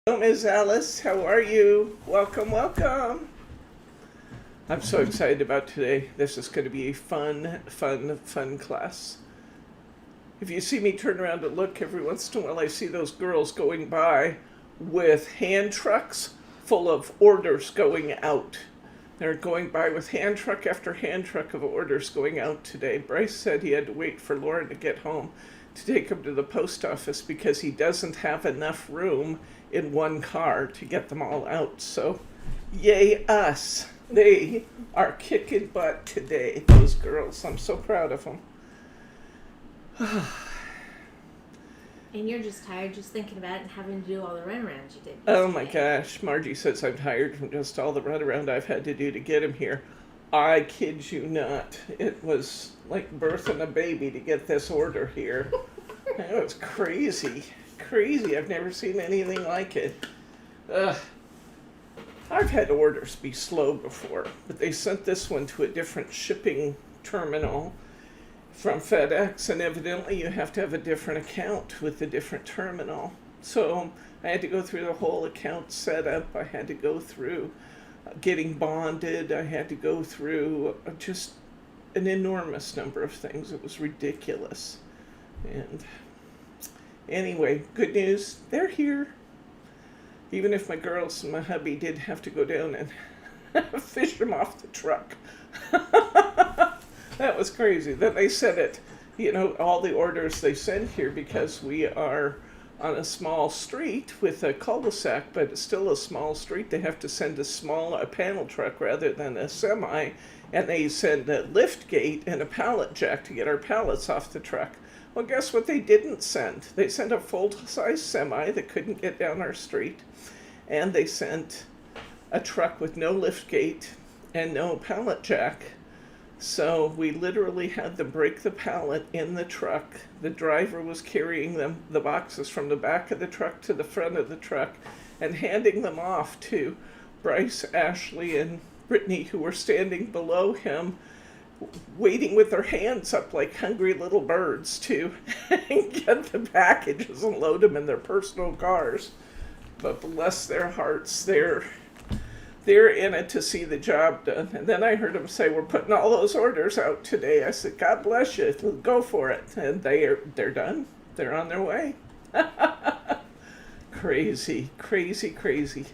Hello, Ms. Alice. How are you? Welcome, welcome. I'm so excited about today. This is going to be a fun class. If you see me turn around and look every once in a while, I see those girls going by with hand trucks full of orders going out. They're going by with hand truck after hand truck of orders going out today. Bryce said he had to wait for Lauren to get home to take him to the post office because he doesn't have enough room in one car to get them all out. So, yay us. They are kicking butt today, those girls. I'm so proud of them. And you're just tired just thinking about it and having to do all the runarounds you did yesterday. Oh my gosh, Margie says I'm tired from just all the runaround I've had to do to get him here. I kid you not. It was like birthing a baby to get this order here. It was crazy. Crazy. I've never seen anything like it. I've had orders be slow before, but they sent this one to a different shipping terminal from FedEx, and evidently you have to have a different account with a different terminal. So I had to go through the whole account setup. I had to go through getting bonded. I had to go through just an enormous number of things. It was ridiculous. And anyway, good news, they're here. Even if my girls and my hubby did have to go down and fish them off the truck. That was crazy. Then they said it, all the orders they send here, because we are on a small street with a cul-de-sac, but it's still a small street. They have to send a panel truck rather than a semi, and they send a lift gate and a pallet jack to get our pallets off the truck. Well, guess what they didn't send? They sent a full-size semi that couldn't get down our street, and they sent a truck with no lift gate and no pallet jack. So we literally had them break the pallet in the truck. The driver was carrying the boxes from the back of the truck to the front of the truck and handing them off to Bryce, Ashley, and Brittany, who were standing below him, waiting with their hands up like hungry little birds to get the packages and load them in their personal cars. But bless their hearts, they're in it to see the job done. And then I heard them say, we're putting all those orders out today. I said, God bless you, go for it. And they're done. They're on their way. Crazy, crazy, crazy.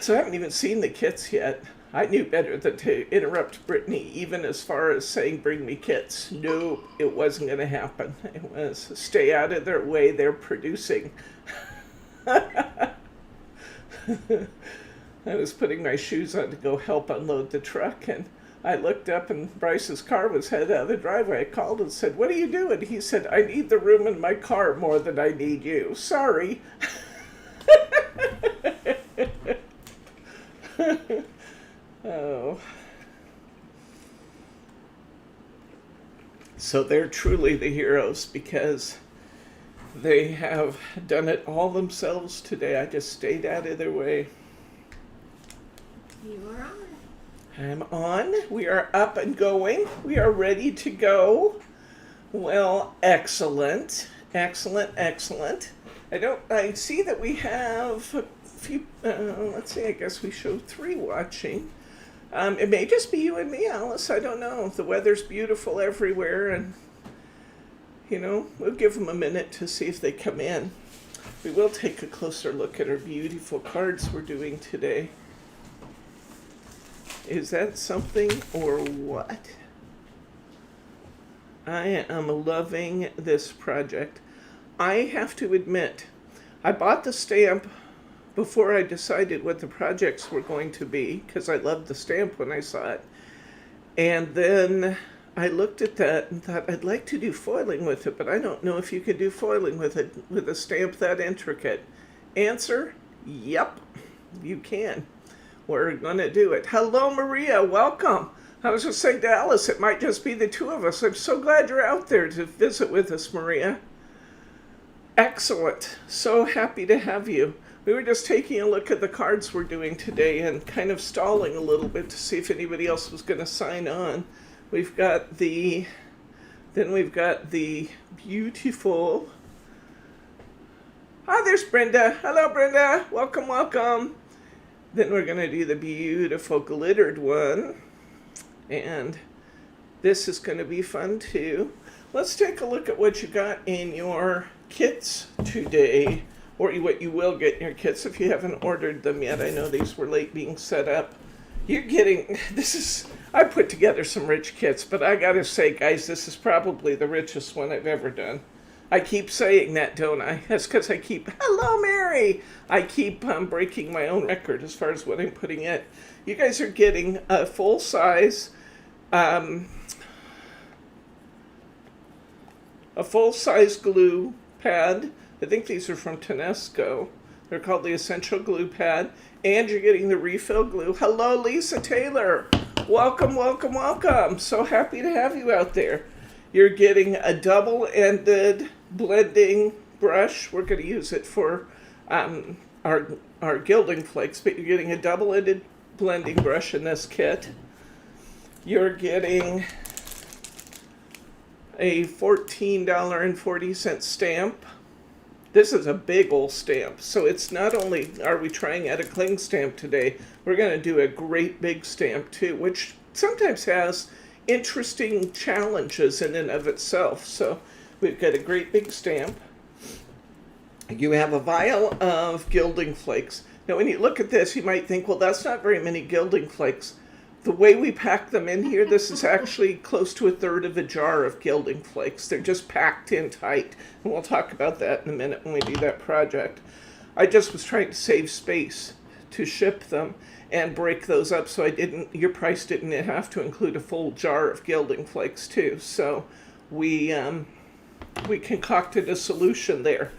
So I haven't even seen the kits yet. I knew better than to interrupt Brittany, even as far as saying, bring me kits. No, it wasn't going to happen. It was stay out of their way, they're producing. I was putting my shoes on to go help unload the truck, and I looked up and Bryce's car was headed out of the driveway. I called and said, what are you doing? He said, I need the room in my car more than I need you. Sorry. Oh. So they're truly the heroes because they have done it all themselves today. I just stayed out of their way. You are on. I'm on. We are up and going. We are ready to go. Well, excellent. Excellent, excellent. I see that we have a few, let's see, I guess we showed 3 watching. It may just be you and me, Alice. I don't know. The weather's beautiful everywhere, and we'll give them a minute to see if they come in. We will take a closer look at our beautiful cards we're doing today. Is that something or what? I am loving this project. I have to admit, I bought the stamp before I decided what the projects were going to be, because I loved the stamp when I saw it. And then I looked at that and thought, I'd like to do foiling with it, but I don't know if you could do foiling with it, with a stamp that intricate. Answer, yep, you can. We're going to do it. Hello, Maria, welcome. I was just saying to Alice, it might just be the 2 of us. I'm so glad you're out there to visit with us, Maria. Excellent. So happy to have you. We were just taking a look at the cards we're doing today and kind of stalling a little bit to see if anybody else was going to sign on. We've got the beautiful Hi, there's Brenda. Hello, Brenda. Welcome, welcome. Then we're going to do the beautiful glittered one. And this is going to be fun too. Let's take a look at what you got in your kits today, or what you will get in your kits if you haven't ordered them yet. I know these were late being set up. You're getting, I put together some rich kits, but I gotta say, guys, this is probably the richest one I've ever done. I keep saying that, don't I? That's because I keep, hello, Mary! I keep breaking my own record as far as what I'm putting in. You guys are getting a full-size, a full-size glue pad. I think these are from Tenesco. They're called the Essential Glue Pad. And you're getting the refill glue. Hello, Lisa Taylor. Welcome, welcome, welcome. So happy to have you out there. You're getting a double-ended blending brush. We're going to use it for our gilding flakes, but you're getting a double-ended blending brush in this kit. You're getting a $14.40 stamp. This is a big old stamp, so it's not only are we trying out a cling stamp today, we're going to do a great big stamp too, which sometimes has interesting challenges in and of itself. So we've got a great big stamp. You have a vial of gilding flakes. Now when you look at this, you might think, well, that's not very many gilding flakes. The way we pack them in here, this is actually close to a third of a jar of gilding flakes. They're just packed in tight. And we'll talk about that in a minute when we do that project. I just was trying to save space to ship them and break those up so your price didn't have to include a full jar of gilding flakes too. So we concocted a solution there.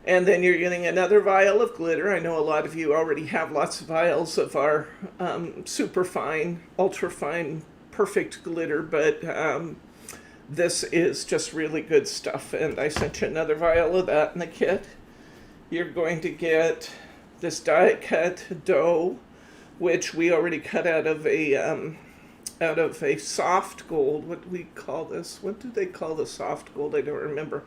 And then you're getting another vial of glitter. I know a lot of you already have lots of vials of our super fine, ultra fine, perfect glitter, but this is just really good stuff. And I sent you another vial of that in the kit. You're going to get this die cut dough, which we already cut out of a soft gold. What do we call this? What do they call the soft gold? I don't remember.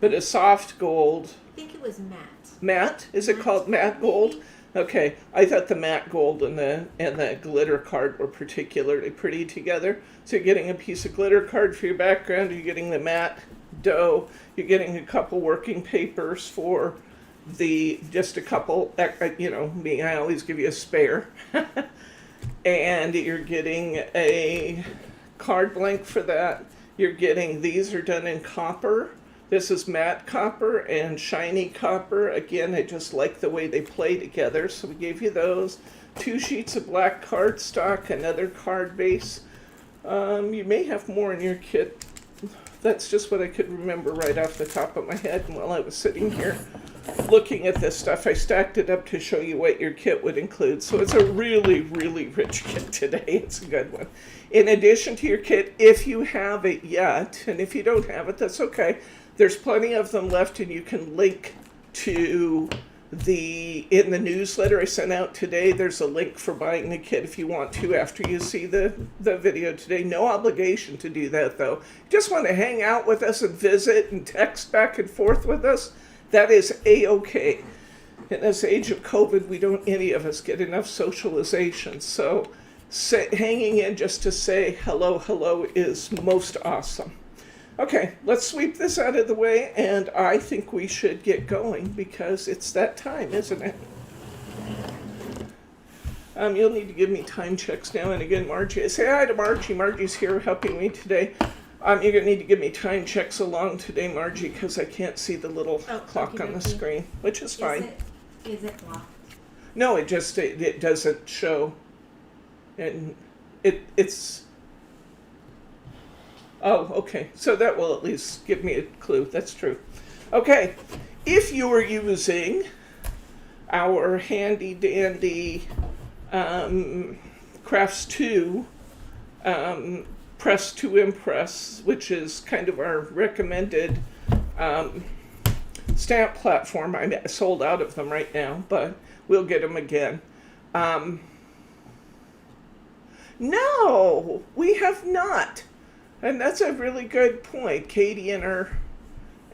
But a soft gold. I think it was matte. Matte? Is it called matte gold? Okay, I thought the matte gold and the glitter card were particularly pretty together. So you're getting a piece of glitter card for your background. You're getting the matte dough. You're getting a couple working papers for just a couple. Me, I always give you a spare. And you're getting a card blank for that. You're getting, these are done in copper. This is matte copper and shiny copper. Again, I just like the way they play together. So we gave you those. 2 sheets of black cardstock, another card base. You may have more in your kit. That's just what I could remember right off the top of my head. And while I was sitting here looking at this stuff, I stacked it up to show you what your kit would include. So it's a really, really rich kit today. It's a good one. In addition to your kit, if you have it yet, and if you don't have it, that's okay. There's plenty of them left, and you can link to in the newsletter I sent out today. There's a link for buying the kit if you want to after you see the video today. No obligation to do that, though. Just want to hang out with us and visit and text back and forth with us. That is A-okay. In this age of COVID, we don't, any of us, get enough socialization. So hanging in just to say hello is most awesome. Okay, let's sweep this out of the way, and I think we should get going because it's that time, isn't it? You'll need to give me time checks now and again, Margie. Say hi to Margie. Margie's here helping me today. You're going to need to give me time checks along today, Margie, because I can't see the little clock on the screen, which is fine. Is it locked? No, it doesn't show. And it's... Oh, okay. So that will at least give me a clue. That's true. Okay. If you are using our handy dandy Crafts 2 Press to Impress, which is kind of our recommended stamp platform. I'm sold out of them right now, but we'll get them again. No, we have not. And that's a really good point. Katie and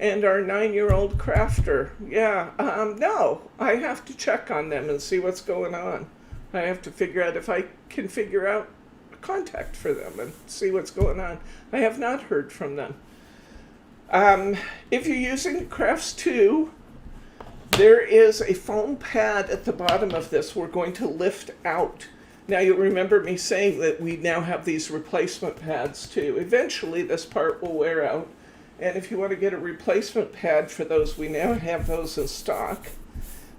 and our 9-year-old crafter. Yeah, no, I have to check on them and see what's going on. I have to figure out if I can figure out a contact for them and see what's going on. I have not heard from them. If you're using Crafts 2, there is a foam pad at the bottom of this we're going to lift out. Now you'll remember me saying that we now have these replacement pads too. Eventually this part will wear out. And if you want to get a replacement pad for those, we now have those in stock.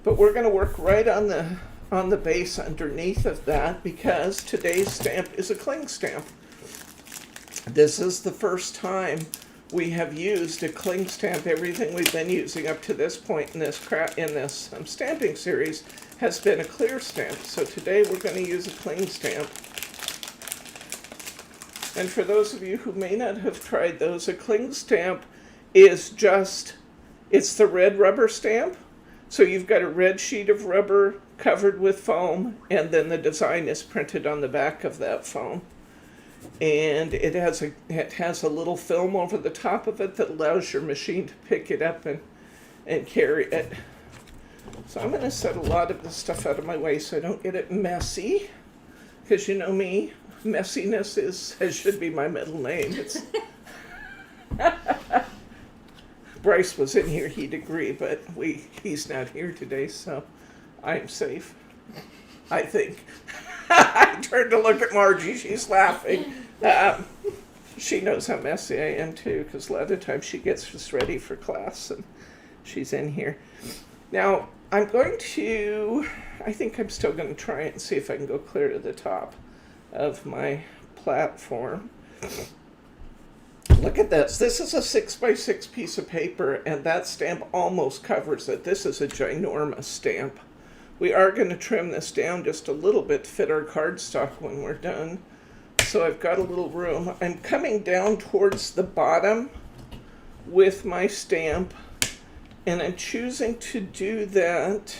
But we're going to work right on the base underneath of that because today's stamp is a cling stamp. This is the first time we have used a cling stamp. Everything we've been using up to this point in this stamping series has been a clear stamp. So today we're going to use a cling stamp. And for those of you who may not have tried those, a cling stamp is just, it's the red rubber stamp. So you've got a red sheet of rubber covered with foam, and then the design is printed on the back of that foam. And it has a little film over the top of it that allows your machine to pick it up and carry it. So I'm going to set a lot of this stuff out of my way so I don't get it messy, because you know me, messiness should be my middle name. It's Bryce was in here, he'd agree, but he's not here today, so I'm safe, I think. I turned to look at Margie, she's laughing. She knows how messy I am too, because a lot of times she gets us ready for class and she's in here. Now, I think I'm still going to try it and see if I can go clear to the top of my platform. Look at this. This is a 6x6 piece of paper, and that stamp almost covers it. This is a ginormous stamp. We are going to trim this down just a little bit to fit our cardstock when we're done. So I've got a little room. I'm coming down towards the bottom with my stamp, and I'm choosing to do that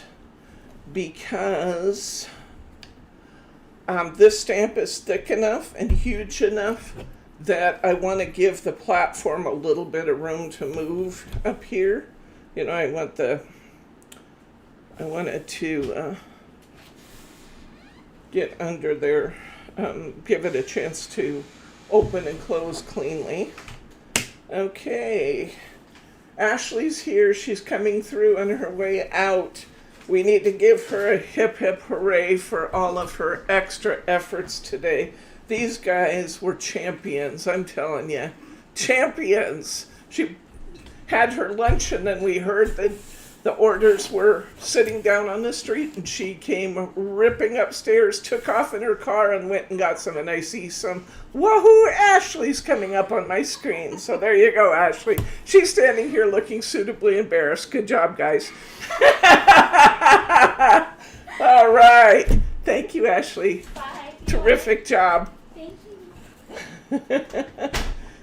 because this stamp is thick enough and huge enough that I want to give the platform a little bit of room to move up here. You know, I wanted to get under there, give it a chance to open and close cleanly. Okay, Ashley's here. She's coming through on her way out. We need to give her a hip hip hooray for all of her extra efforts today. These guys were champions, I'm telling you. Champions. She had her lunch, and then we heard that the orders were sitting down on the street, and she came ripping upstairs, took off in her car, and went and got some. And I see some, wahoo, Ashley's coming up on my screen. So there you go, Ashley. She's standing here looking suitably embarrassed. Good job, guys. All right. Thank you, Ashley. Bye. Terrific job. Thank you.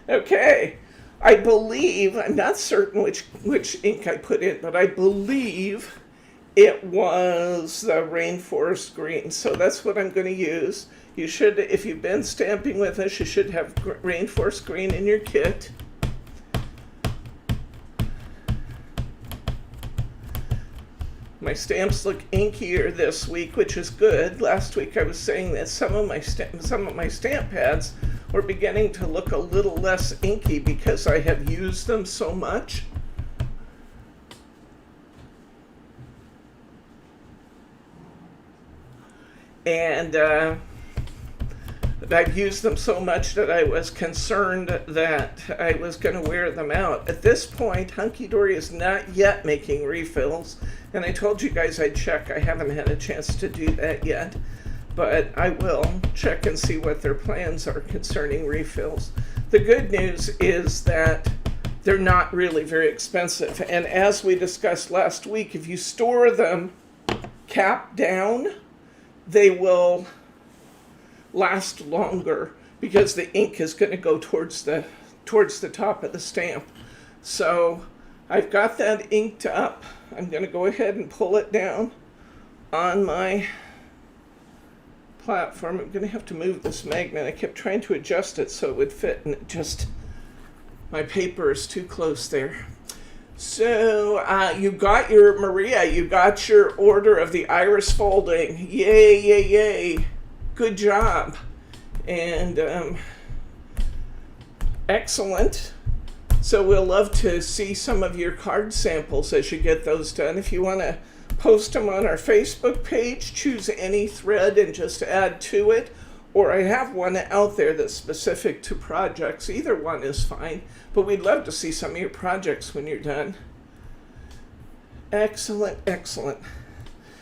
Okay. I believe, I'm not certain which ink I put in, but I believe it was the Rainforest Green. So that's what I'm going to use. You should, if you've been stamping with us, you should have Rainforest Green in your kit. My stamps look inkier this week, which is good. Last week I was saying that some of my stamp pads were beginning to look a little less inky because I have used them so much. And I've used them so much that I was concerned that I was going to wear them out. At this point, Hunky Dory is not yet making refills, and I told you guys I'd check. I haven't had a chance to do that yet, but I will check and see what their plans are concerning refills. The good news is that they're not really very expensive, and as we discussed last week, if you store them cap down, they will last longer because the ink is going to go towards the top of the stamp. So I've got that inked up. I'm going to go ahead and pull it down on my platform. I'm going to have to move this magnet. I kept trying to adjust it so it would fit, and my paper is too close there. So you got your, Maria, you got your order of the iris folding. Yay, yay, yay. Good job. And excellent. So we'll love to see some of your card samples as you get those done. If you want to post them on our Facebook page, choose any thread and just add to it. Or I have one out there that's specific to projects. Either one is fine, but we'd love to see some of your projects when you're done. Excellent, excellent.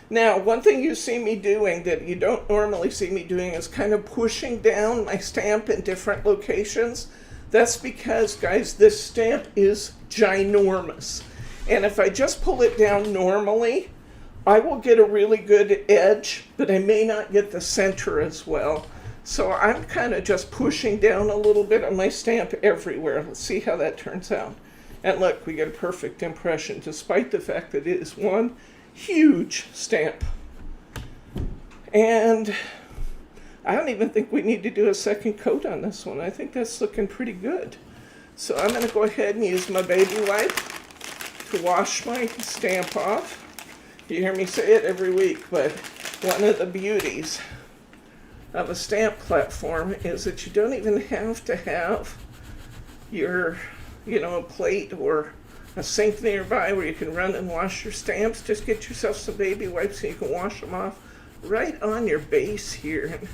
Now, one thing you see me doing that you don't normally see me doing is kind of pushing down my stamp in different locations. That's because, guys, this stamp is ginormous. And if I just pull it down normally, I will get a really good edge, but I may not get the center as well. So I'm kind of just pushing down a little bit on my stamp everywhere. Let's see how that turns out. And look, we get a perfect impression, despite the fact that it is one huge stamp. And I don't even think we need to do a second coat on this one. I think that's looking pretty good. So I'm going to go ahead and use my baby wipe to wash my stamp off. You hear me say it every week, but one of the beauties of a stamp platform is that you don't even have to have your, a plate or a sink nearby where you can run and wash your stamps. Just get yourself some baby wipes so you can wash them off right on your base here. And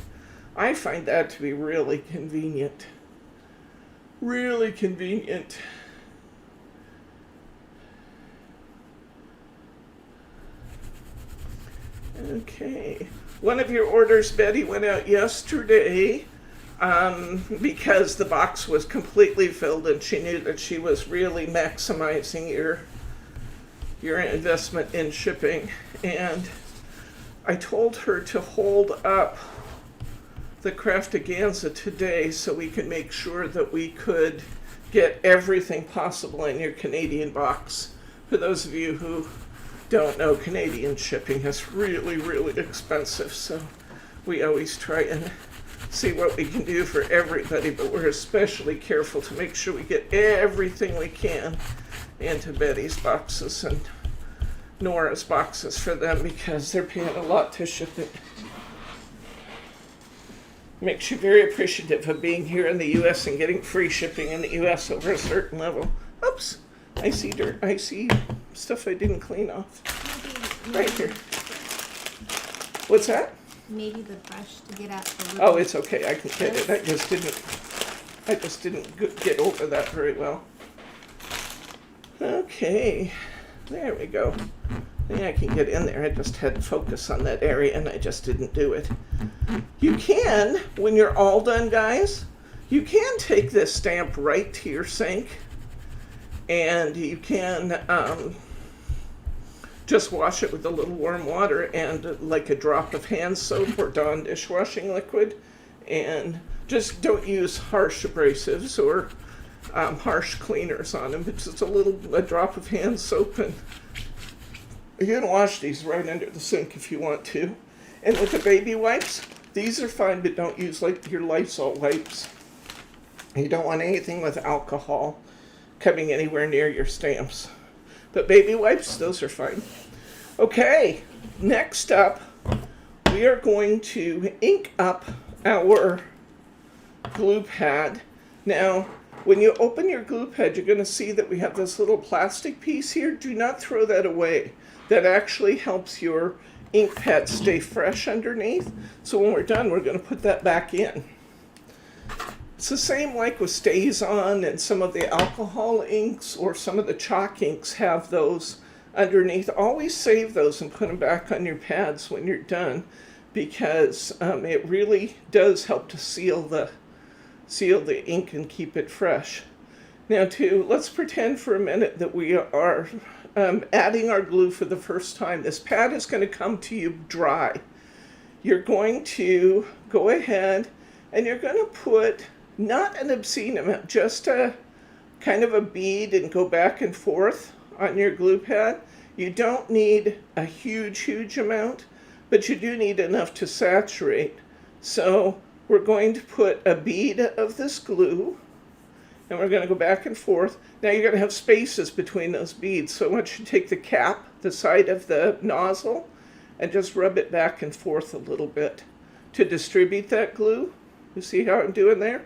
I find that to be really convenient. Really convenient. Okay. One of your orders, Betty, went out yesterday because the box was completely filled and she knew that she was really maximizing your investment in shipping. And I told her to hold up the Craftaganza today so we could make sure that we could get everything possible in your Canadian box. For those of you who don't know, Canadian shipping is really, really expensive, so we always try and see what we can do for everybody, but we're especially careful to make sure we get everything we can into Betty's boxes and Nora's boxes for them because they're paying a lot to ship it. Makes you very appreciative of being here in the U.S. and getting free shipping in the U.S. over a certain level. Oops, I see dirt. I see stuff I didn't clean off. Right here. What's that? Maybe the brush to get out the Oh, it's okay. I can get it. I just didn't get over that very well. Okay, there we go. I think I can get in there. I just had to focus on that area and I just didn't do it. You can, when you're all done, guys, you can take this stamp right to your sink and you can just wash it with a little warm water and like a drop of hand soap or Dawn dishwashing liquid, and just don't use harsh abrasives or harsh cleaners on them. It's just a drop of hand soap, and you can wash these right under the sink if you want to. And with the baby wipes, these are fine, but don't use like your Lysol wipes. You don't want anything with alcohol coming anywhere near your stamps. But baby wipes, those are fine. Okay, next up, we are going to ink up our glue pad. Now, when you open your glue pad, you're going to see that we have this little plastic piece here. Do not throw that away. That actually helps your ink pad stay fresh underneath. So when we're done, we're going to put that back in. It's the same like with StazOn and some of the alcohol inks or some of the chalk inks have those underneath. Always save those and put them back on your pads when you're done, because it really does help to seal the ink and keep it fresh. Now let's pretend for a minute that we are adding our glue for the first time. This pad is going to come to you dry. You're going to go ahead and you're going to put not an obscene amount, just a kind of a bead and go back and forth on your glue pad. You don't need a huge amount, but you do need enough to saturate. So we're going to put a bead of this glue And we're going to go back and forth. Now you're going to have spaces between those beads. So I want you to take the cap, the side of the nozzle, and just rub it back and forth a little bit to distribute that glue. You see how I'm doing there?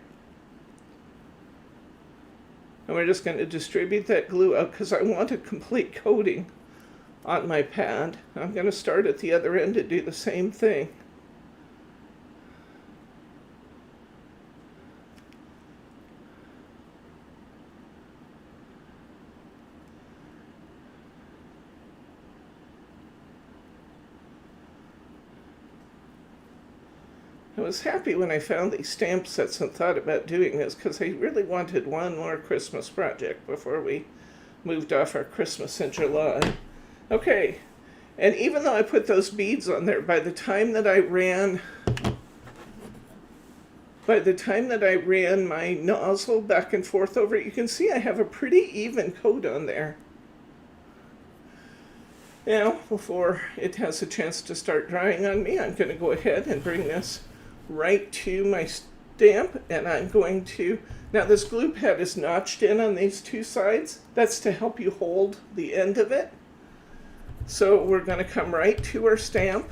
And we're just going to distribute that glue out because I want a complete coating on my pad. I'm going to start at the other end to do the same thing. I was happy when I found these stamp sets and thought about doing this because I really wanted one more Christmas project before we moved off our Christmas in July. Okay, and even though I put those beads on there, by the time that I ran my nozzle back and forth over it, you can see I have a pretty even coat on there. Now, before it has a chance to start drying on me, I'm going to go ahead and bring this right to my stamp, and I'm going to, now this glue pad is notched in on these two sides. That's to help you hold the end of it. So we're going to come right to our stamp,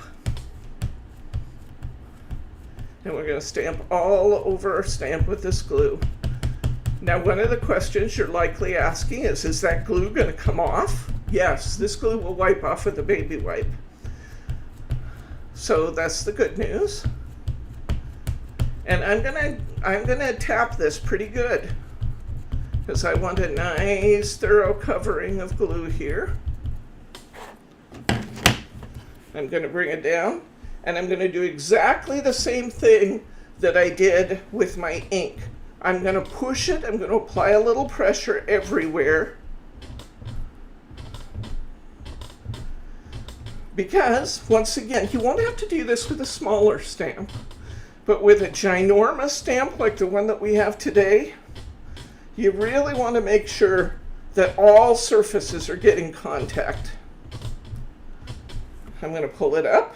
and we're going to stamp all over our stamp with this glue. Now, one of the questions you're likely asking is that glue going to come off? Yes, this glue will wipe off with a baby wipe. So that's the good news. And I'm gonna tap this pretty good because I want a nice thorough covering of glue here. I'm gonna bring it down, and I'm gonna do exactly the same thing that I did with my ink. I'm gonna push it, I'm gonna apply a little pressure everywhere. Because, once again, you won't have to do this with a smaller stamp. But with a ginormous stamp like the one that we have today, you really want to make sure that all surfaces are getting contact. I'm going to pull it up.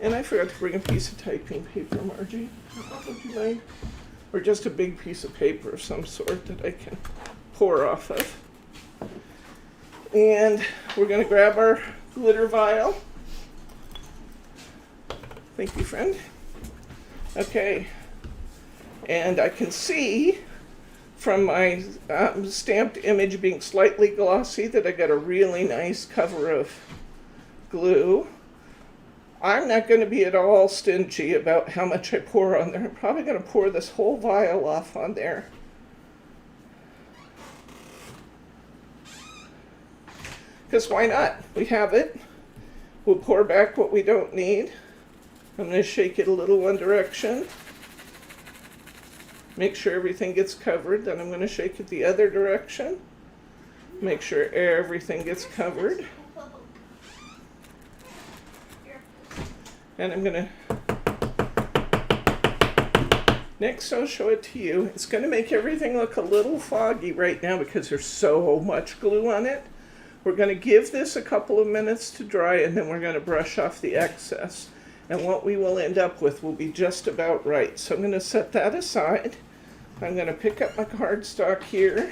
And I forgot to bring a piece of typing paper, Margie. Would you mind? Or just a big piece of paper of some sort that I can pour off of. And we're going to grab our glitter vial. Thank you, friend. Okay, and I can see from my stamped image being slightly glossy that I got a really nice cover of glue. I'm not going to be at all stingy about how much I pour on there. I'm probably going to pour this whole vial off on there. Because why not? We have it. We'll pour back what we don't need. I'm going to shake it a little one direction. Make sure everything gets covered. Then I'm going to shake it the other direction. Make sure everything gets covered. And I'm going to... Next, I'll show it to you. It's going to make everything look a little foggy right now because there's so much glue on it. We're going to give this a couple of minutes to dry, and then we're going to brush off the excess. And what we will end up with will be just about right. So I'm going to set that aside. I'm going to pick up my cardstock here.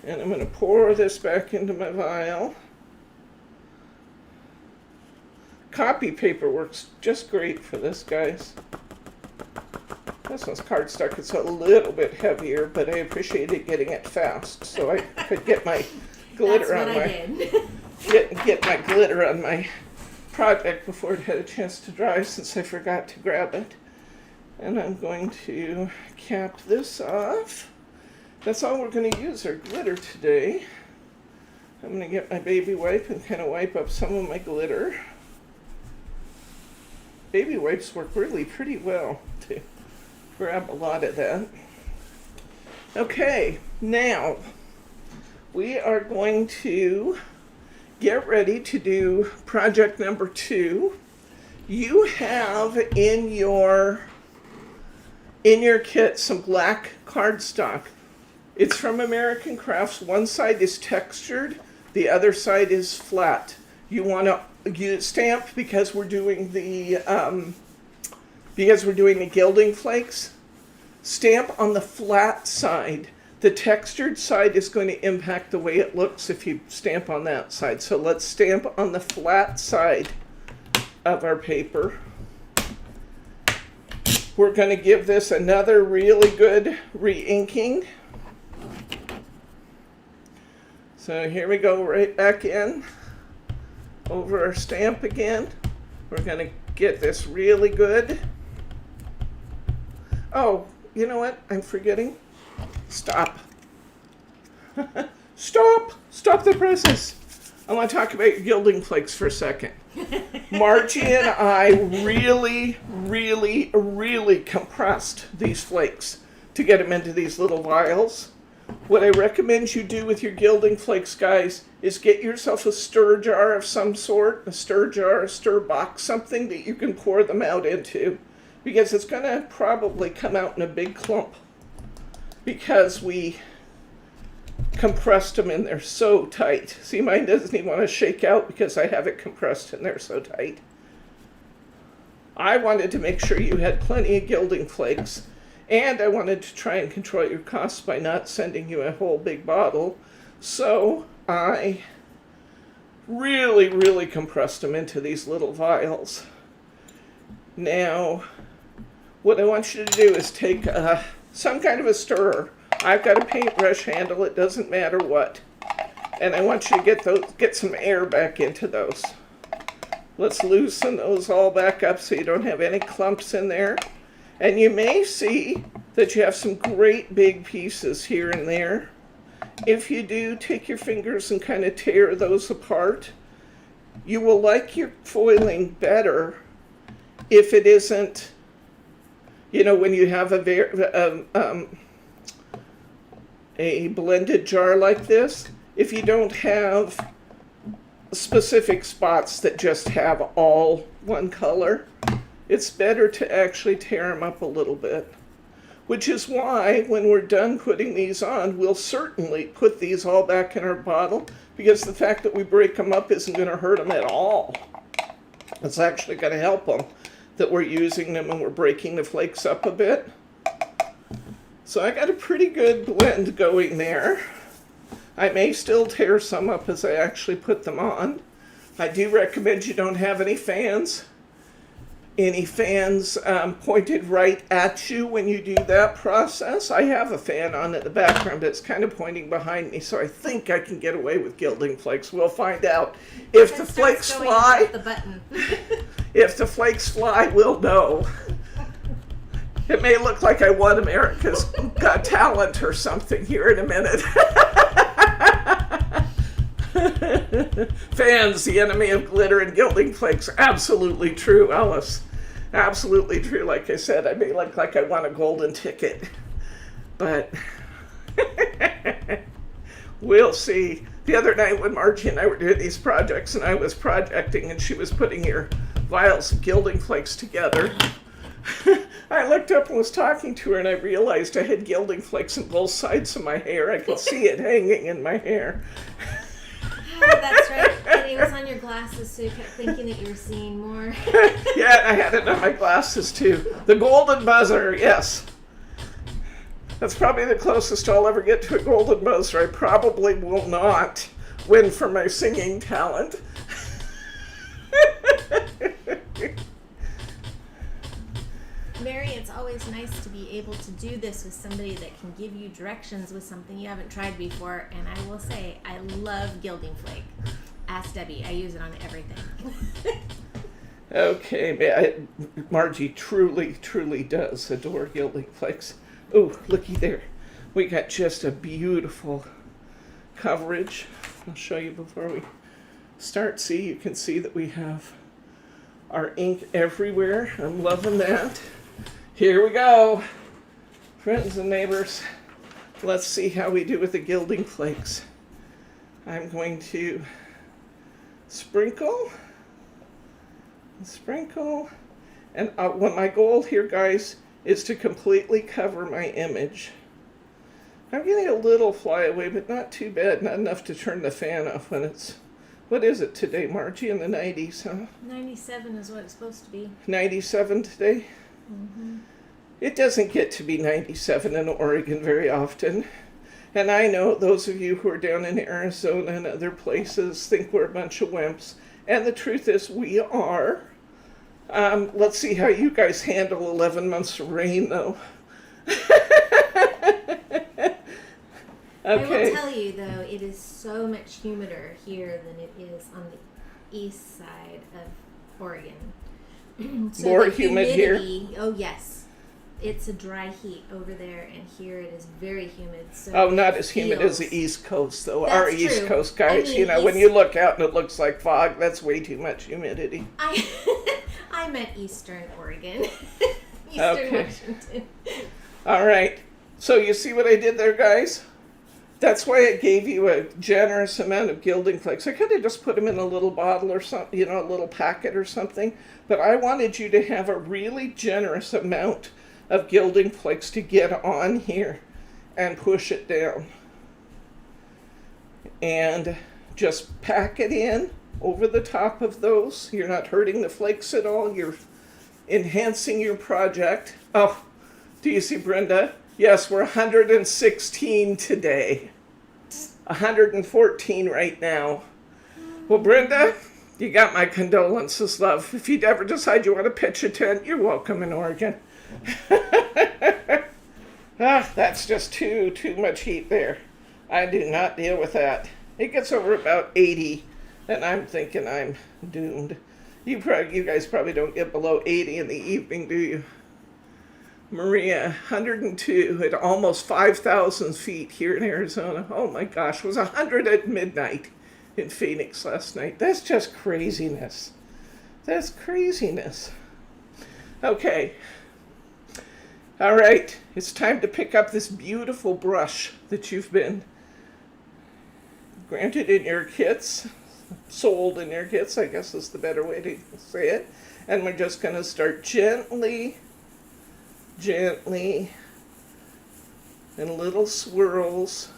And I'm going to pour this back into my vial. Copy paper works just great for this, guys. This one's cardstock. It's a little bit heavier, but I appreciated getting it fast so I could get my glitter on my... Get my glitter on my project before it had a chance to dry since I forgot to grab it. And I'm going to cap this off. That's all we're going to use our glitter today. I'm going to get my baby wipe and kind of wipe up some of my glitter. Baby wipes work really pretty well to grab a lot of that. Okay, now we are going to get ready to do project number 2. You have in your kit some black cardstock. It's from American Crafts. One side is textured, the other side is flat. You want to use stamp because we're doing the because we're doing the gilding flakes, stamp on the flat side. The textured side is going to impact the way it looks if you stamp on that side. So let's stamp on the flat side of our paper. We're going to give this another really good re-inking. So here we go, right back in over our stamp again. We're going to get this really good. Oh, you know what? I'm forgetting. Stop. Stop the process. I want to talk about your gilding flakes for a second. Margie and I really compressed these flakes to get them into these little vials. What I recommend you do with your gilding flakes, guys, is get yourself a stir jar of some sort, a stir jar, a stir box, something that you can pour them out into, because it's going to probably come out in a big clump because we compressed them in there so tight. See, mine doesn't even want to shake out because I have it compressed in there so tight. I wanted to make sure you had plenty of gilding flakes, and I wanted to try and control your costs by not sending you a whole big bottle. So I really compressed them into these little vials. Now, what I want you to do is take some kind of a stirrer. I've got a paintbrush handle, it doesn't matter what. And I want you to get some air back into those. Let's loosen those all back up so you don't have any clumps in there. And you may see that you have some great big pieces here and there. If you do, take your fingers and kind of tear those apart. You will like your foiling better if it isn't, you know, when you have a blended jar like this, if you don't have specific spots that just have all one color, it's better to actually tear them up a little bit. Which is why when we're done putting these on, we'll certainly put these all back in our bottle, because the fact that we break them up isn't going to hurt them at all. It's actually going to help them that we're using them and we're breaking the flakes up a bit. So I got a pretty good blend going there. I may still tear some up as I actually put them on. I do recommend you don't have any fans pointed right at you when you do that process. I have a fan on in the background that's kind of pointing behind me, so I think I can get away with gilding flakes. We'll find out. If the flakes fly, if the flakes fly, we'll know. It may look like I won America's Got Talent or something here in a minute. Fans, the enemy of glitter and gilding flakes. Absolutely true, Alice. Absolutely true. Like I said, I may look like I won a golden ticket. But we'll see. The other night when Margie and I were doing these projects and I was projecting and she was putting her vials of gilding flakes together, I looked up and was talking to her and I realized I had gilding flakes on both sides of my hair. I could see it hanging in my hair. Oh, that's right. And it was on your glasses, so you kept thinking that you were seeing more. Yeah, I had it on my glasses too. The golden buzzer, yes. That's probably the closest I'll ever get to a golden buzzer. I probably will not win for my singing talent. Mary, it's always nice to be able to do this with somebody that can give you directions with something you haven't tried before. And I will say, I love gilding flake. Ask Debbie. I use it on everything. Okay, Margie truly does adore gilding flakes. Oh, looky there. We got just a beautiful coverage. I'll show you before we start. See, you can see that we have our ink everywhere. I'm loving that. Here we go. Friends and neighbors, let's see how we do with the gilding flakes. I'm going to sprinkle, and what my goal here, guys, is to completely cover my image. I'm getting a little flyaway, but not too bad, not enough to turn the fan off when it's, what is it today, Margie, in the 90s, huh? 97 is what it's supposed to be. 97 today? It doesn't get to be 97 in Oregon very often. And I know those of you who are down in Arizona and other places think we're a bunch of wimps. And the truth is we are. Let's see how you guys handle 11 months of rain, though. I will Okay. tell you, though, it is so much humider here than it is on the east side of Oregon. So More the humid here? humidity- Oh, yes. It's a dry heat over there, and here it is very humid. So Oh, not it as humid as the feels- East Coast, though. That's Our East true. Coast I guys, mean, you know, when East- you look out and it looks like fog, that's way too much humidity. I meant Eastern Oregon. Eastern Okay. Washington. All right. So you see what I did there, guys? That's why I gave you a generous amount of gilding flakes. I could have just put them in a little bottle or something, you know, a little packet or something. But I wanted you to have a really generous amount of gilding flakes to get on here and push it down. And just pack it in over the top of those. You're not hurting the flakes at all. You're enhancing your project. Oh, do you see Brenda? Yes, we're 116 today. 114 right now. Well, Brenda, you got my condolences, love. If you ever decide you want to pitch a tent, you're welcome in Oregon. That's just too much heat there. I do not deal with that. It gets over about 80, and I'm thinking I'm doomed. You guys probably don't get below 80 in the evening, do you? Maria, 102 at almost 5,000 feet here in Arizona. Oh my gosh, it was 100 at midnight in Phoenix last night. That's just craziness. That's craziness. Okay. All right, it's time to pick up this beautiful brush that you've been granted in your kits, sold in your kits, I guess is the better way to say it. And we're just going to start gently in little swirls.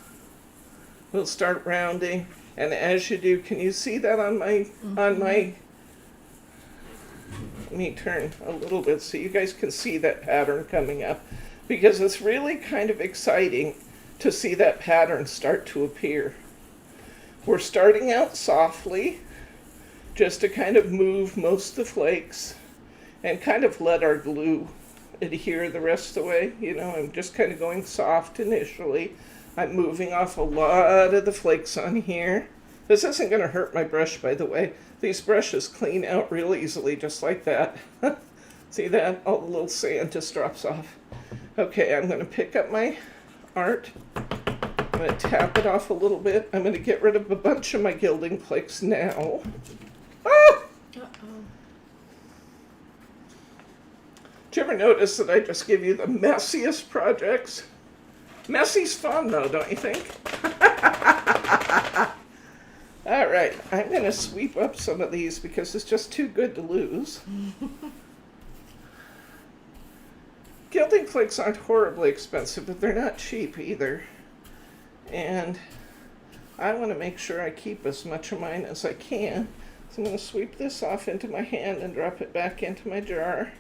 We'll start rounding, and as you do, can you see that on my let me turn a little bit so you guys can see that pattern coming up, because it's really kind of exciting to see that pattern start to appear. We're starting out softly, just to kind of move most of the flakes and kind of let our glue adhere the rest of the way. You know, I'm just kind of going soft initially. I'm moving off a lot of the flakes on here. This isn't going to hurt my brush, by the way. These brushes clean out real easily, just like that. See that? All the little sand just drops off. Okay, I'm going to pick up my art. I'm going to tap it off a little bit. I'm going to get rid of a bunch of my gilding flakes now. Ah! Did you ever notice that I just give you the messiest projects? Messy's fun, though, don't you think? All right, I'm going to sweep up some of these because it's just too good to lose. Gilding flakes aren't horribly expensive, but they're not cheap either. And I want to make sure I keep as much of mine as I can. So I'm going to sweep this off into my hand and drop it back into my jar.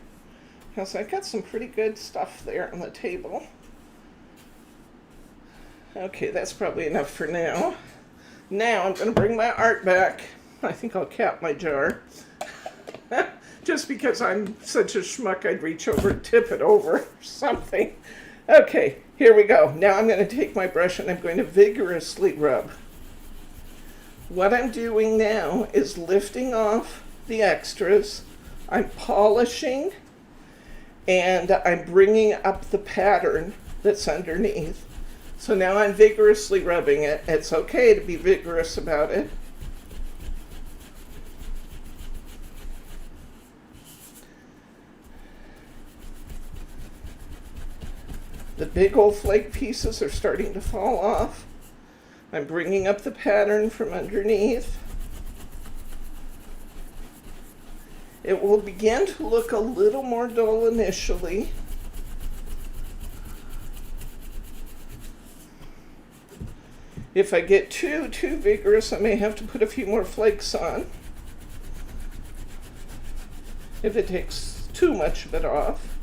Because I got some pretty good stuff there on the table. Okay, that's probably enough for now. Now I'm going to bring my art back. I think I'll cap my jar. Just because I'm such a schmuck, I'd reach over and tip it over or something. Okay, here we go. Now I'm going to take my brush and I'm going to vigorously rub. What I'm doing now is lifting off the extras. I'm polishing and I'm bringing up the pattern that's underneath. So now I'm vigorously rubbing it. It's okay to be vigorous about it. The big old flake pieces are starting to fall off. I'm bringing up the pattern from underneath. It will begin to look a little more dull initially. If I get too vigorous, I may have to put a few more flakes on. If it takes too much of it off.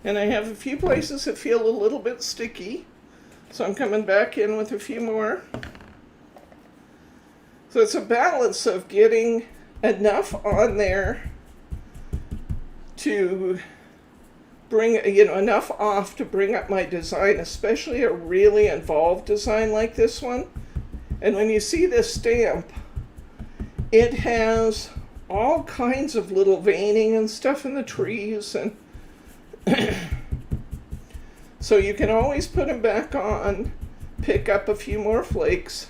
And I have a few places that feel a little bit sticky. So I'm coming back in with a few more. So it's a balance of getting enough on there to bring, enough off to bring up my design, especially a really involved design like this one. And when you see this stamp, it has all kinds of little veining and stuff in the trees, and so you can always put them back on, pick up a few more flakes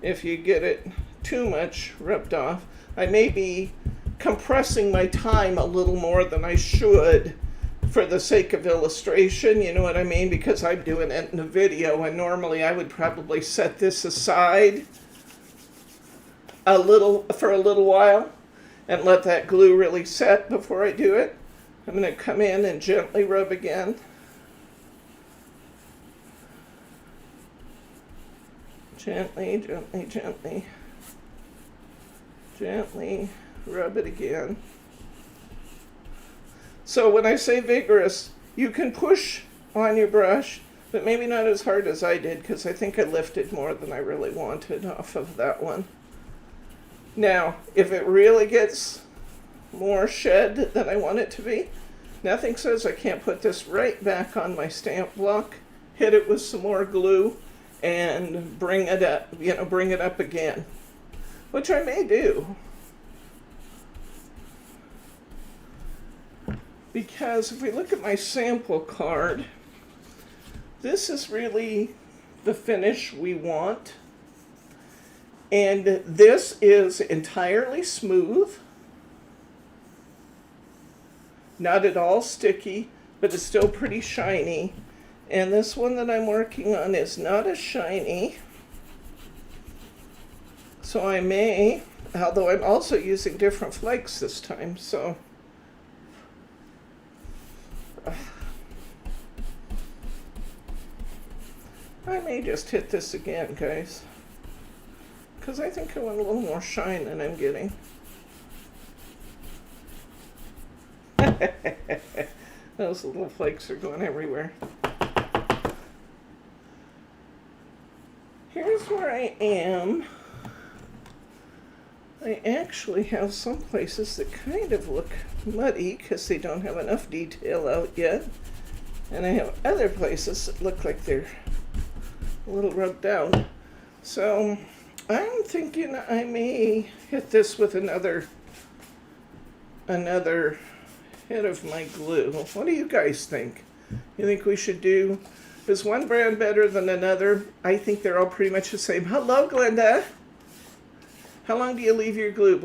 if you get it too much rubbed off. I may be compressing my time a little more than I should for the sake of illustration, you know what I mean? Because I'm doing it in a video, and normally I would probably set this aside for a little while and let that glue really set before I do it. I'm going to come in and gently rub again. Gently, gently, gently. Gently rub it again. So when I say vigorous, you can push on your brush, but maybe not as hard as I did, because I think I lifted more than I really wanted off of that one. Now, if it really gets more shed than I want it to be, nothing says I can't put this right back on my stamp block, hit it with some more glue, and bring it up, bring it up again, which I may do. Because if we look at my sample card, this is really the finish we want. And this is entirely smooth, not at all sticky, but it's still pretty shiny. And this one that I'm working on is not as shiny. So I may, although I'm also using different flakes this time, so. I may just hit this again, guys, because I think I want a little more shine than I'm getting. Those little flakes are going everywhere. Here's where I am. I actually have some places that kind of look muddy because they don't have enough detail out yet. And I have other places that look like they're a little rubbed out. So I'm thinking I may hit this with another hit of my glue. What do you guys think? You think we should do, is one brand better than another? I think they're all pretty much the same. Hello, Glenda. How long do you leave your glue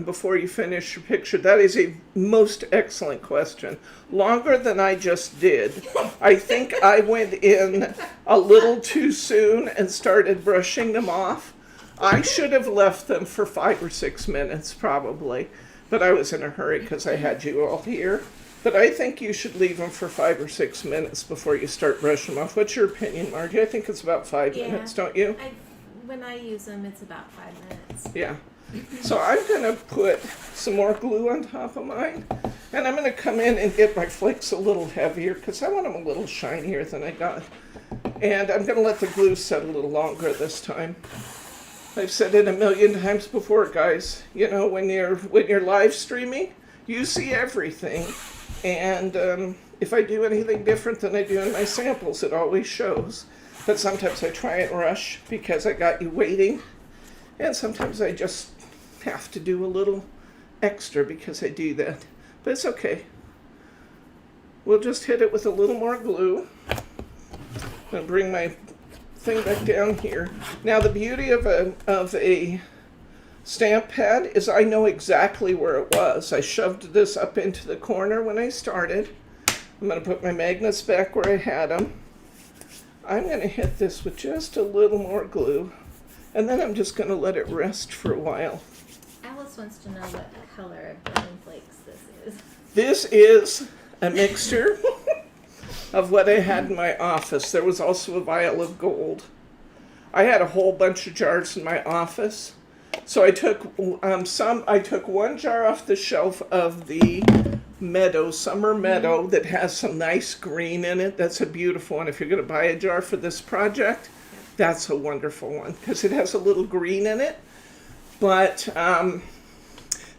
before you finish your picture? That is a most excellent question. Longer than I just did. I think I went in a little too soon and started brushing them off. I should have left them for 5 or 6 minutes probably, but I was in a hurry because I had you all here. But I think you should leave them for 5 or 6 minutes before you start brushing them off. What's your opinion, Margie? I think it's about 5 minutes, don't you? When I use them, it's about 5 minutes. Yeah. So I'm going to put some more glue on top of mine. And I'm going to come in and get my flakes a little heavier because I want them a little shinier than I got. And I'm going to let the glue set a little longer this time. I've said it a million times before, guys. You know, when you're live streaming, you see everything. And if I do anything different than I do in my samples, it always shows. But sometimes I try and rush because I got you waiting. And sometimes I just have to do a little extra because I do that. But it's okay. We'll just hit it with a little more glue. I'm going to bring my thing back down here. Now the beauty of a stamp pad is I know exactly where it was. I shoved this up into the corner when I started. I'm going to put my magnets back where I had them. I'm going to hit this with just a little more glue, and then I'm just going to let it rest for a while. Alice wants to know what color of GIlding flakes this is. This is a mixture of what I had in my office. There was also a vial of gold. I had a whole bunch of jars in my office. So I took one jar off the shelf of the meadow, summer meadow that has some nice green in it. That's a beautiful one. If you're going to buy a jar for this project, that's a wonderful one because it has a little green in it. But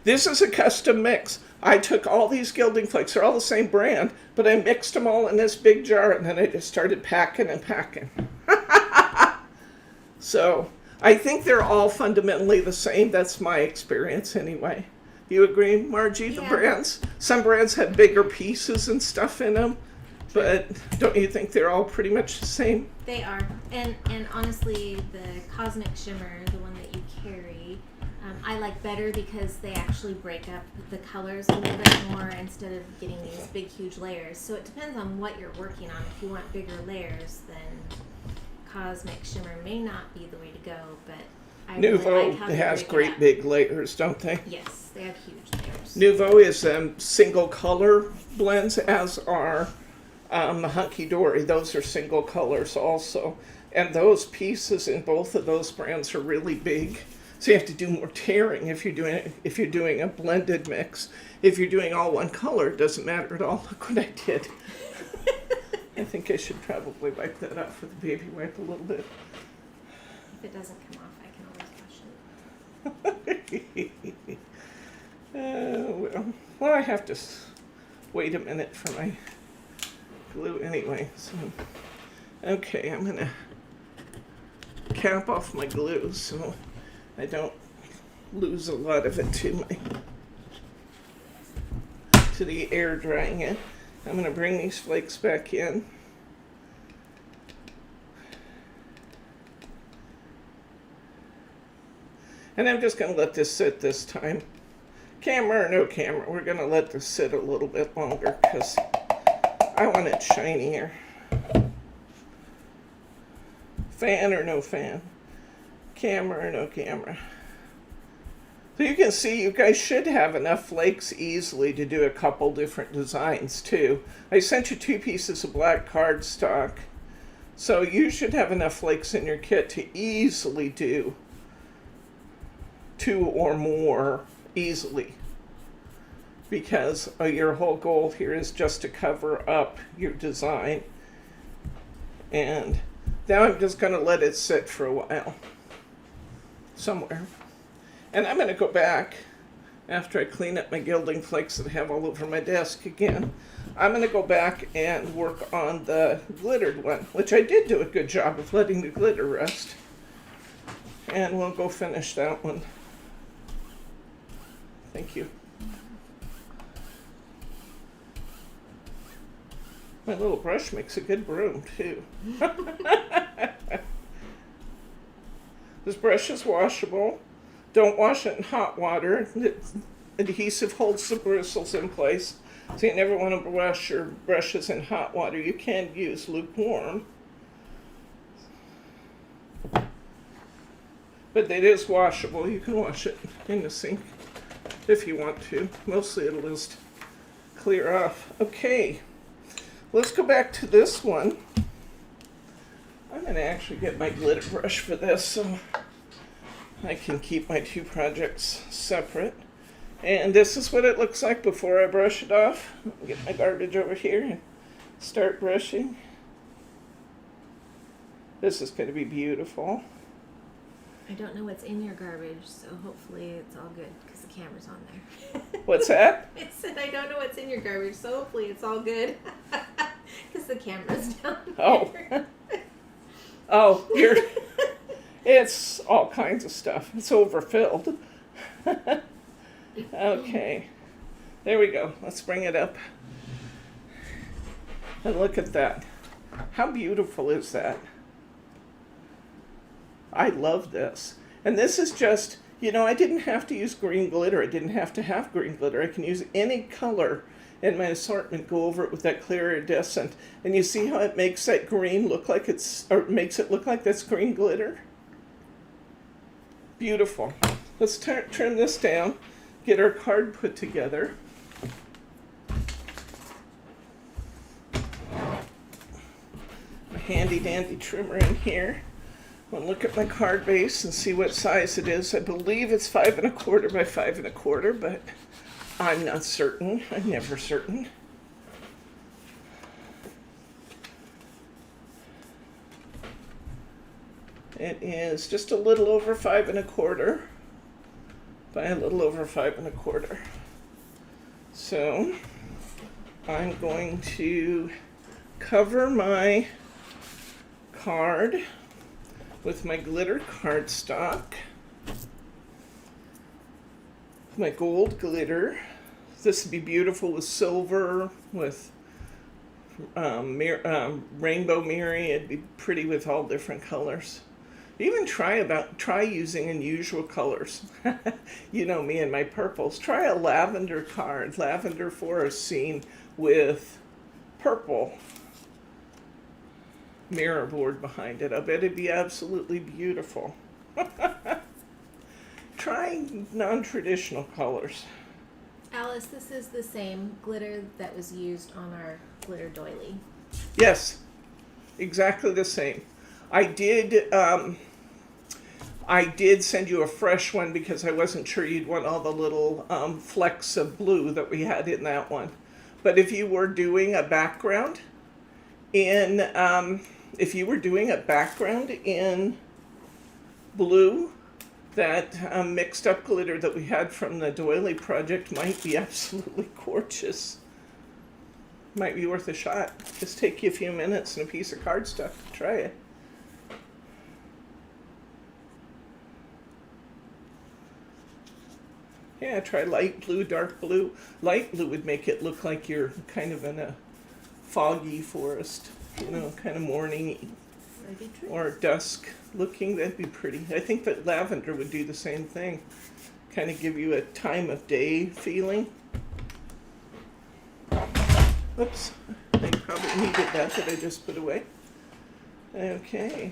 this is a custom mix. I took all these GIlding flakes, they're all the same brand, but I mixed them all in this big jar and then I just started packing and packing. So I think they're all fundamentally the same. That's my experience anyway. You agree, Margie? The brands? Some brands have bigger pieces and stuff in them, but don't you think they're all pretty much the same? They are. And honestly, the Cosmic Shimmer, the one that you carry, I like better because they actually break up the colors a little bit more instead of getting these big, huge layers. So it depends on what you're working on. If you want bigger layers, then Cosmic Shimmer may not be the way to go, but I Nuvo really like how they has break it great up. big layers, don't they? Yes, they have huge layers. Nuvo is single color blends, as are Hunky Dory. Those are single colors also. And those pieces in both of those brands are really big. So you have to do more tearing if you're doing a blended mix. If you're doing all one color, it doesn't matter at all. Look what I did. I think I should probably wipe that off with the baby wipe a little bit. If it doesn't come off, I can always wash it. Well, I have to wait a minute for my glue anyway. So, okay, I'm gonna cap off my glue so I don't lose a lot of it to the air drying it. I'm gonna bring these flakes back in. And I'm just gonna let this sit this time. Camera or no camera, we're gonna let this sit a little bit longer because I want it shinier. Fan or no fan? Camera or no camera? So you can see you guys should have enough flakes easily to do a couple different designs too. I sent you 2 pieces of black cardstock. So you should have enough flakes in your kit to easily do 2 or more easily. Because your whole goal here is just to cover up your design. And now I'm just going to let it sit for a while. Somewhere. And I'm going to go back after I clean up my GIlding flakes that I have all over my desk again. I'm going to go back and work on the glittered one, which I did do a good job of letting the glitter rest. And we'll go finish that one. Thank you. My little brush makes a good broom, too. This brush is washable. Don't wash it in hot water. The adhesive holds the bristles in place. So you never want to wash your brushes in hot water. You can use lukewarm. But it is washable. You can wash it in the sink if you want to. Mostly it'll just clear off. Okay, let's go back to this one. I'm going to actually get my glitter brush for this so I can keep my 2 projects separate. And this is what it looks like before I brush it off. I'll get my garbage over here and start brushing. This is going to be beautiful. I don't know what's in your garbage, so hopefully it's all good because the camera's on there. What's that? I said I don't know what's in your garbage, so hopefully it's all good because the camera's down there. Oh, it's all kinds of stuff. It's overfilled. Okay, there we go. Let's bring it up. And look at that. How beautiful is that? I love this. And this is just, I didn't have to use green glitter. I didn't have to have green glitter. I can use any color in my assortment, go over it with that clear iridescent. And you see how it makes that green look like makes it look like that's green glitter? Beautiful. Let's trim this down, get our card put together. A handy dandy trimmer in here. I'll look at my card base and see what size it is. I believe it's 5 1/4 by 5 1/4, but I'm not certain. I'm never certain. It is just a little over 5 1/4 by a little over 5 1/4. So I'm going to cover my card with my glitter cardstock, my gold glitter. This would be beautiful with silver, with rainbow mirroring. It'd be pretty with all different colors. Even try using unusual colors. You know me and my purples. Try a lavender card, lavender forest scene with purple mirror board behind it. I bet it'd be absolutely beautiful. Try non-traditional colors. Alice, this is the same glitter that was used on our glitter doily. Yes, exactly the same. I did send you a fresh one because I wasn't sure you'd want all the little flecks of blue that we had in that one. But if you were doing a background in blue, that mixed up glitter that we had from the doily project might be absolutely gorgeous. Might be worth a shot. Just take you a few minutes and a piece of cardstock to try it. Yeah, try light blue, dark blue. Light blue would make it look like you're kind of in a foggy forest, you know, kind of morning or dusk looking. That'd be pretty. I think that lavender would do the same thing. Kind of give you a time of day feeling. Oops, I probably needed that I just put away. Okay.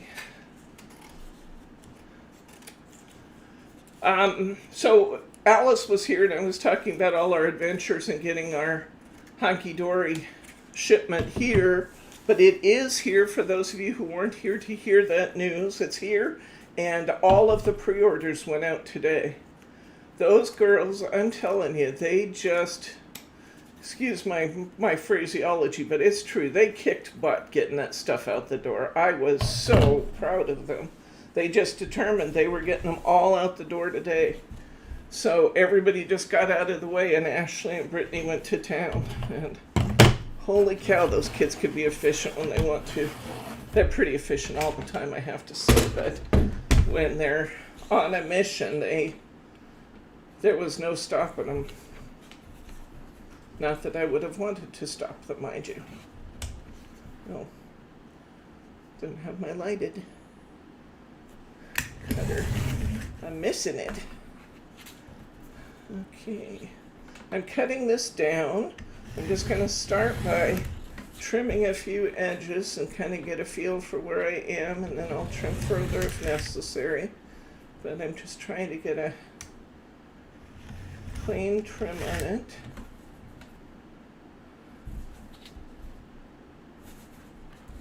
So Alice was here and I was talking about all our adventures and getting our honky-dory shipment here, but it is here for those of you who weren't here to hear that news. It's here, and all of the pre-orders went out today. Those girls, I'm telling you, they just, excuse my phraseology, but it's true. They kicked butt getting that stuff out the door. I was so proud of them. They just determined they were getting them all out the door today. So everybody just got out of the way, and Ashley and Brittany went to town. And holy cow, those kids could be efficient when they want to. They're pretty efficient all the time, I have to say, but when they're on a mission, there was no stopping them. Not that I would have wanted to stop them, mind you. No. Didn't have my lighted cutter. I'm missing it. Okay. I'm cutting this down. I'm just going to start by trimming a few edges and kind of get a feel for where I am, and then I'll trim further if necessary. But I'm just trying to get a clean trim on it.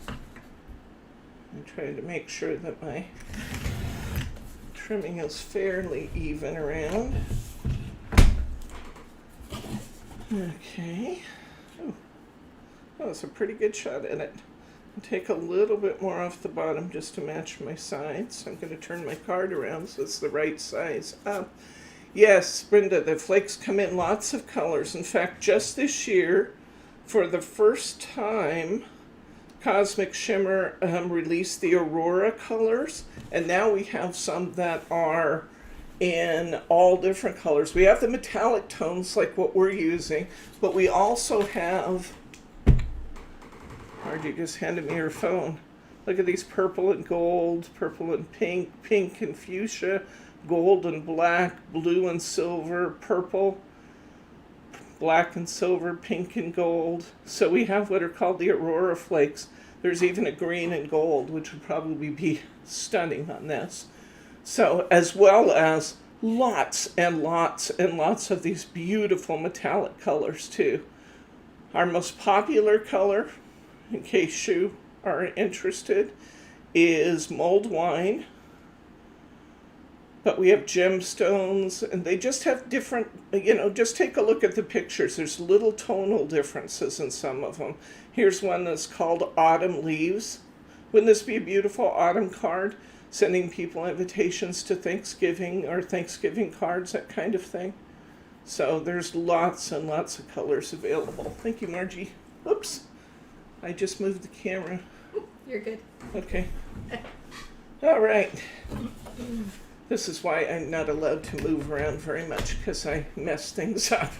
I'm trying to make sure that my trimming is fairly even around. Okay. Oh, that's a pretty good shot at it. I'll take a little bit more off the bottom just to match my sides. I'm going to turn my card around so it's the right size up. Yes, Brenda, the flakes come in lots of colors. In fact, just this year, for the first time, Cosmic Shimmer released the Aurora colors, and now we have some that are in all different colors. We have the metallic tones like what we're using, but we also have, Margie just handed me her phone. Look at these purple and gold, purple and pink, pink and fuchsia, gold and black, blue and silver, purple, black and silver, pink and gold. So we have what are called the Aurora flakes. There's even a green and gold, which would probably be stunning on this. So, as well as lots and lots and lots of these beautiful metallic colors too. Our most popular color, in case you are interested, is mulled wine. but we have gemstones, and they just have different, just take a look at the pictures. There's little tonal differences in some of them. Here's one that's called Autumn Leaves. Wouldn't this be a beautiful autumn card? Sending people invitations to Thanksgiving or Thanksgiving cards, that kind of thing. So there's lots and lots of colors available. Thank you, Margie. Oops, I just moved the camera. You're good. Okay. All right. This is why I'm not allowed to move around very much, because I mess things up.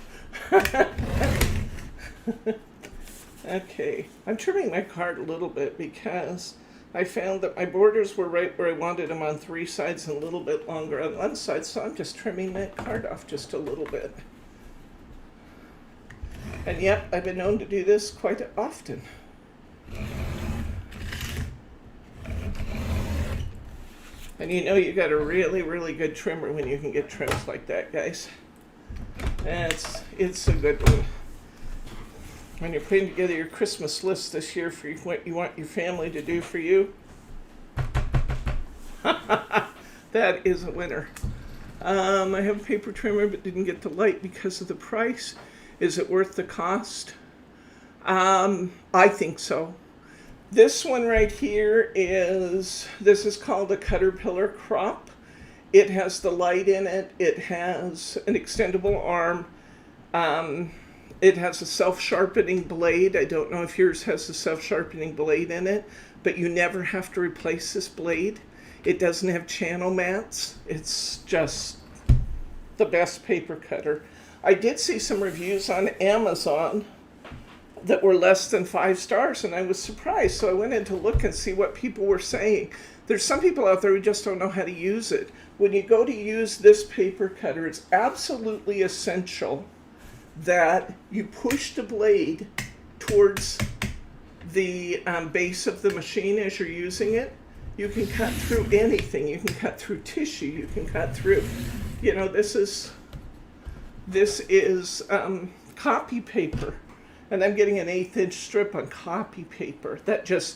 Okay, I'm trimming my card a little bit because I found that my borders were right where I wanted them on 3 sides and a little bit longer on one side, so I'm just trimming that card off just a little bit. And yet, I've been known to do this quite often. And you got a really, really good trimmer when you can get trims like that, guys. It's a good one. When you're putting together your Christmas list this year for what you want your family to do for you, that is a winner. I have a paper trimmer but didn't get the light because of the price. Is it worth the cost? I think so. This one right here this is called a Caterpillar Crop. It has the light in it. It has an extendable arm. It has a self-sharpening blade. I don't know if yours has a self-sharpening blade in it, but you never have to replace this blade. It doesn't have channel mats. It's just the best paper cutter. I did see some reviews on Amazon that were less than 5 stars, and I was surprised. So I went in to look and see what people were saying. There's some people out there who just don't know how to use it. When you go to use this paper cutter, it's absolutely essential that you push the blade towards the base of the machine as you're using it. You can cut through anything. You can cut through tissue. You can cut through, this is copy paper. And I'm getting an 1/8 inch strip on copy paper.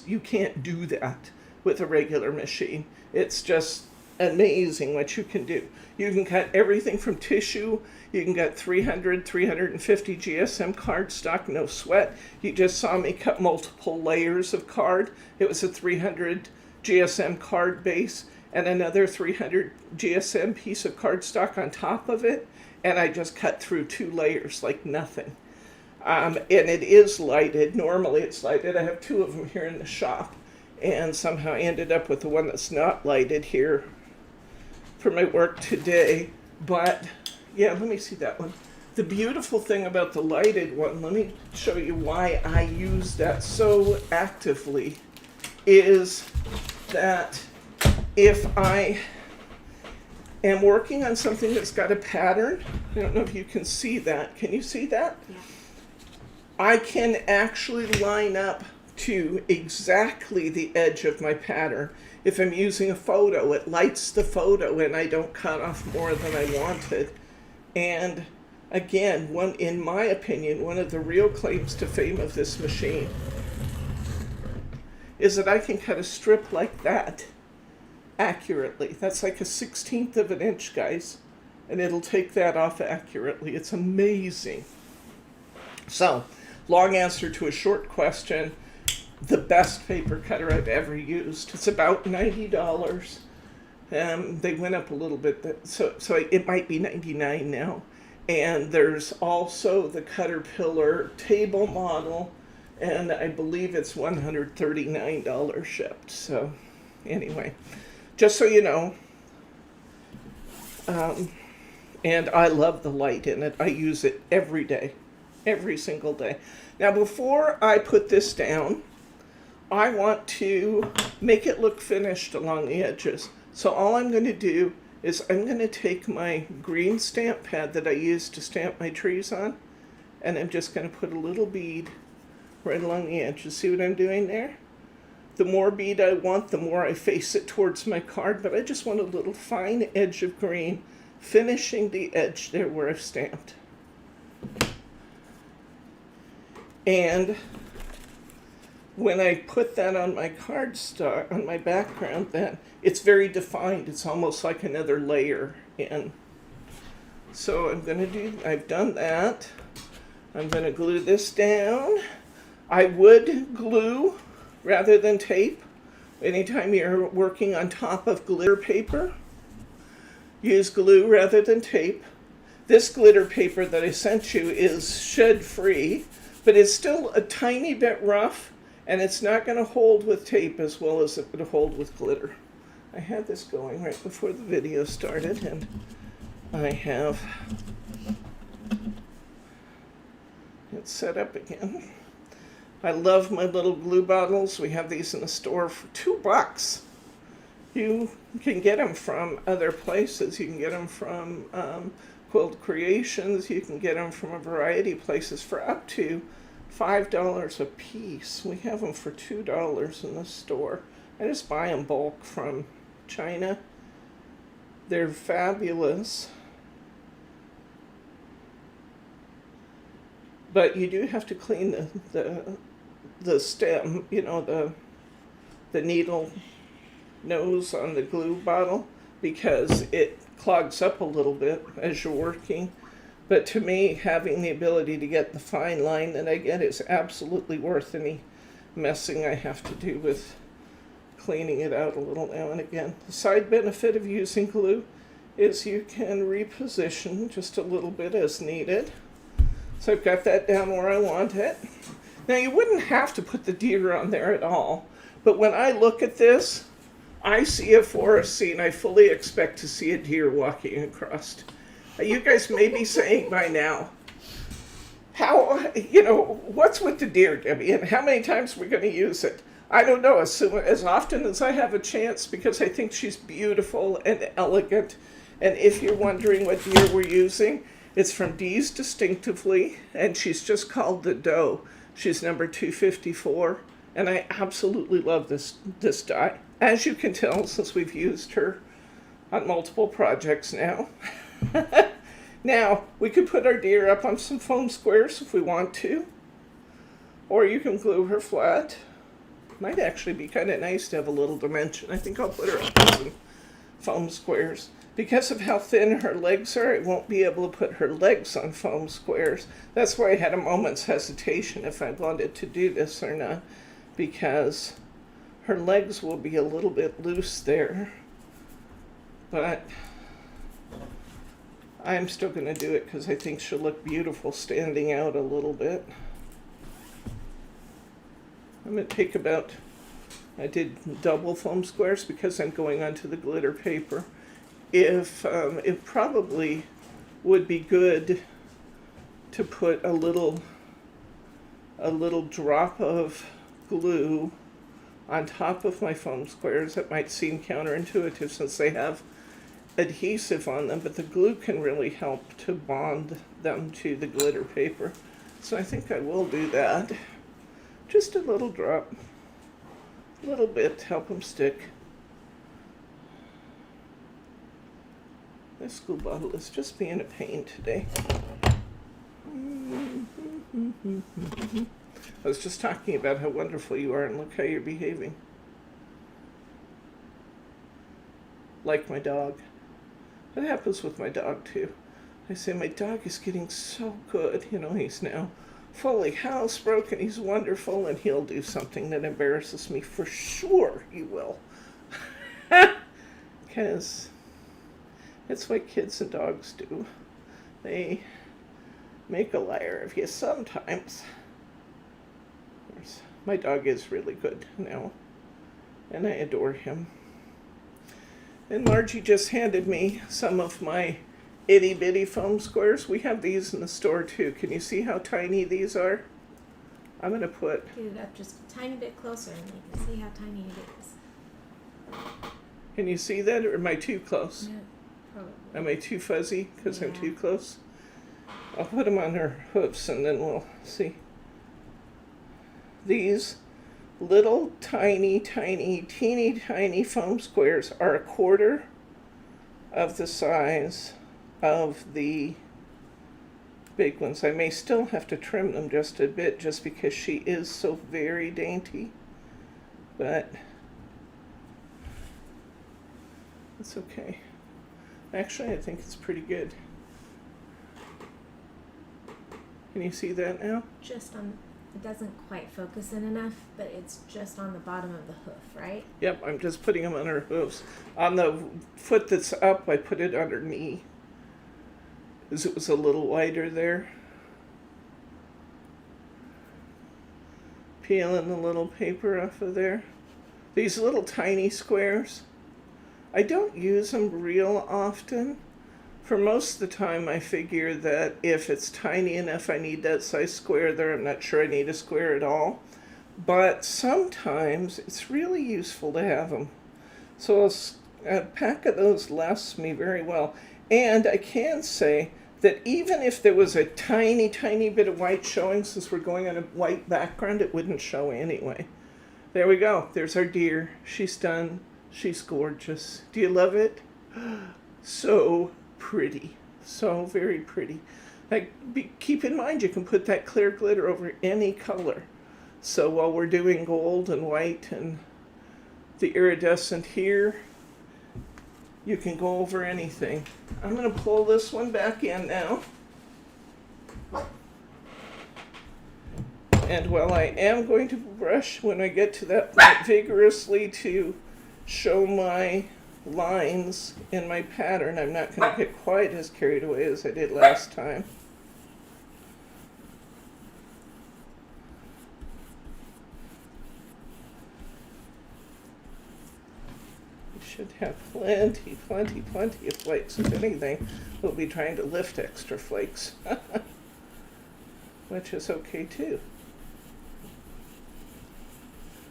You can't do that with a regular machine. It's just amazing what you can do. You can cut everything from tissue. You can cut 300, 350 GSM cardstock, no sweat. You just saw me cut multiple layers of card. It was a 300 GSM card base and another 300 GSM piece of cardstock on top of it. And I just cut through 2 layers like nothing. And it is lighted. Normally it's lighted. I have 2 of them here in the shop. And somehow I ended up with the one that's not lighted here for my work today. But yeah, let me see that one. The beautiful thing about the lighted one, let me show you why I use that so actively, is that if I am working on something that's got a pattern, I don't know if you can see that. Can you see that? Yeah. I can actually line up to exactly the edge of my pattern. If I'm using a photo, it lights the photo and I don't cut off more than I wanted. And again, in my opinion, one of the real claims to fame of this machine is that I can cut a strip like that accurately. That's like a 1/16 of an inch, guys. And it'll take that off accurately. It's amazing. So, long answer to a short question. The best paper cutter I've ever used. It's about $90. They went up a little bit, so it might be $99 now. And there's also the Caterpillar table model, and I believe it's $139 shipped. So anyway, just so you know. And I love the light in it. I use it every day, every single day. Now before I put this down, I want to make it look finished along the edges. So all I'm going to do is I'm going to take my green stamp pad that I use to stamp my trees on, and I'm just going to put a little bead right along the edges. See what I'm doing there? The more bead I want, the more I face it towards my card, but I just want a little fine edge of green finishing the edge there where I've stamped. when I put that on my cardstock, on my background, then it's very defined. It's almost like another layer in. So I've done that. I'm gonna glue this down. I would glue rather than tape. Anytime you're working on top of glitter paper, use glue rather than tape. This glitter paper that I sent you is shed-free, but it's still a tiny bit rough, and it's not going to hold with tape as well as it would hold with glitter. I had this going right before the video started, and I have it set up again. I love my little glue bottles. We have these in the store for $2. You can get them from other places. You can get them from Quilt Creations. You can get them from a variety of places for up to $5 a piece. We have them for $2 in the store. I just buy them bulk from China. They're fabulous. But you do have to clean the stem, you know, the needle nose on the glue bottle, because it clogs up a little bit as you're working. But to me, having the ability to get the fine line that I get is absolutely worth any messing I have to do with cleaning it out a little now and again. The side benefit of using glue is you can reposition just a little bit as needed. So I've got that down where I want it. Now you wouldn't have to put the deer on there at all, but when I look at this, I see a forest scene. I fully expect to see a deer walking across. You guys may be saying by now, how, you know, what's with the deer, Debbie, and how many times we're going to use it? I don't know, as often as I have a chance, because I think she's beautiful and elegant. And if you're wondering what deer we're using, it's from Dee's Distinctively, and she's just called the Doe. She's number 254, and I absolutely love this die. As you can tell, since we've used her on multiple projects now. Now, we could put our deer up on some foam squares if we want to, or you can glue her flat. Might actually be kind of nice to have a little dimension. I think I'll put her up on some foam squares. Because of how thin her legs are, I won't be able to put her legs on foam squares. That's why I had a moment's hesitation if I wanted to do this or not, because her legs will be a little bit loose there. But I'm still going to do it because I think she'll look beautiful standing out a little bit. I'm going to take I did double foam squares because I'm going onto the glitter paper. It probably would be good to put a little drop of glue on top of my foam squares. That might seem counterintuitive since they have adhesive on them, but the glue can really help to bond them to the glitter paper. So I think I will do that. Just a little drop, a little bit to help them stick. This glue bottle is just being a pain today. I was just talking about how wonderful you are, and look how you're behaving. Like my dog. That happens with my dog too. I say, my dog is getting so good. You know, he's now fully housebroken. He's wonderful, and he'll do something that embarrasses me for sure. He will. Because it's what kids and dogs do. They make a liar of you sometimes. My dog is really good now, and I adore him. And Margie just handed me some of my itty bitty foam squares. We have these in the store too. Can you see how tiny these are? I'm going to put... Get it up just a tiny bit closer and you can see how tiny it is. Can you see that, or am I too close? Yeah, probably. Am I too fuzzy because I'm Yeah. too close? I'll put them on her hoofs and then we'll see. These little tiny, teeny tiny foam squares are a quarter of the size of the big ones. I may still have to trim them just a bit just because she is so very dainty. But it's okay. Actually, I think it's pretty good. Can you see that now? Just on, it doesn't quite focus in enough, but it's just on the bottom of the hoof, right? Yep, I'm just putting them on her hooves. On the foot that's up, I put it on her knee, because it was a little wider there. Peeling the little paper off of there. These little tiny squares, I don't use them real often. For most of the time, I figure that if it's tiny enough, I need that size square there. I'm not sure I need a square at all. But sometimes it's really useful to have them. So a pack of those lasts me very well. And I can say that even if there was a tiny, tiny bit of white showing, since we're going on a white background, it wouldn't show anyway. There we go. There's our deer. She's done. She's gorgeous. Do you love it? So pretty. So very pretty. Keep in mind, you can put that clear glitter over any color. So while we're doing gold and white and the iridescent here, you can go over anything. I'm going to pull this one back in now. And while I am going to brush when I get to that point vigorously to show my lines in my pattern, I'm not going to get quite as carried away as I did last time. Should have plenty of flakes. If anything, we'll be trying to lift extra flakes, which is okay too.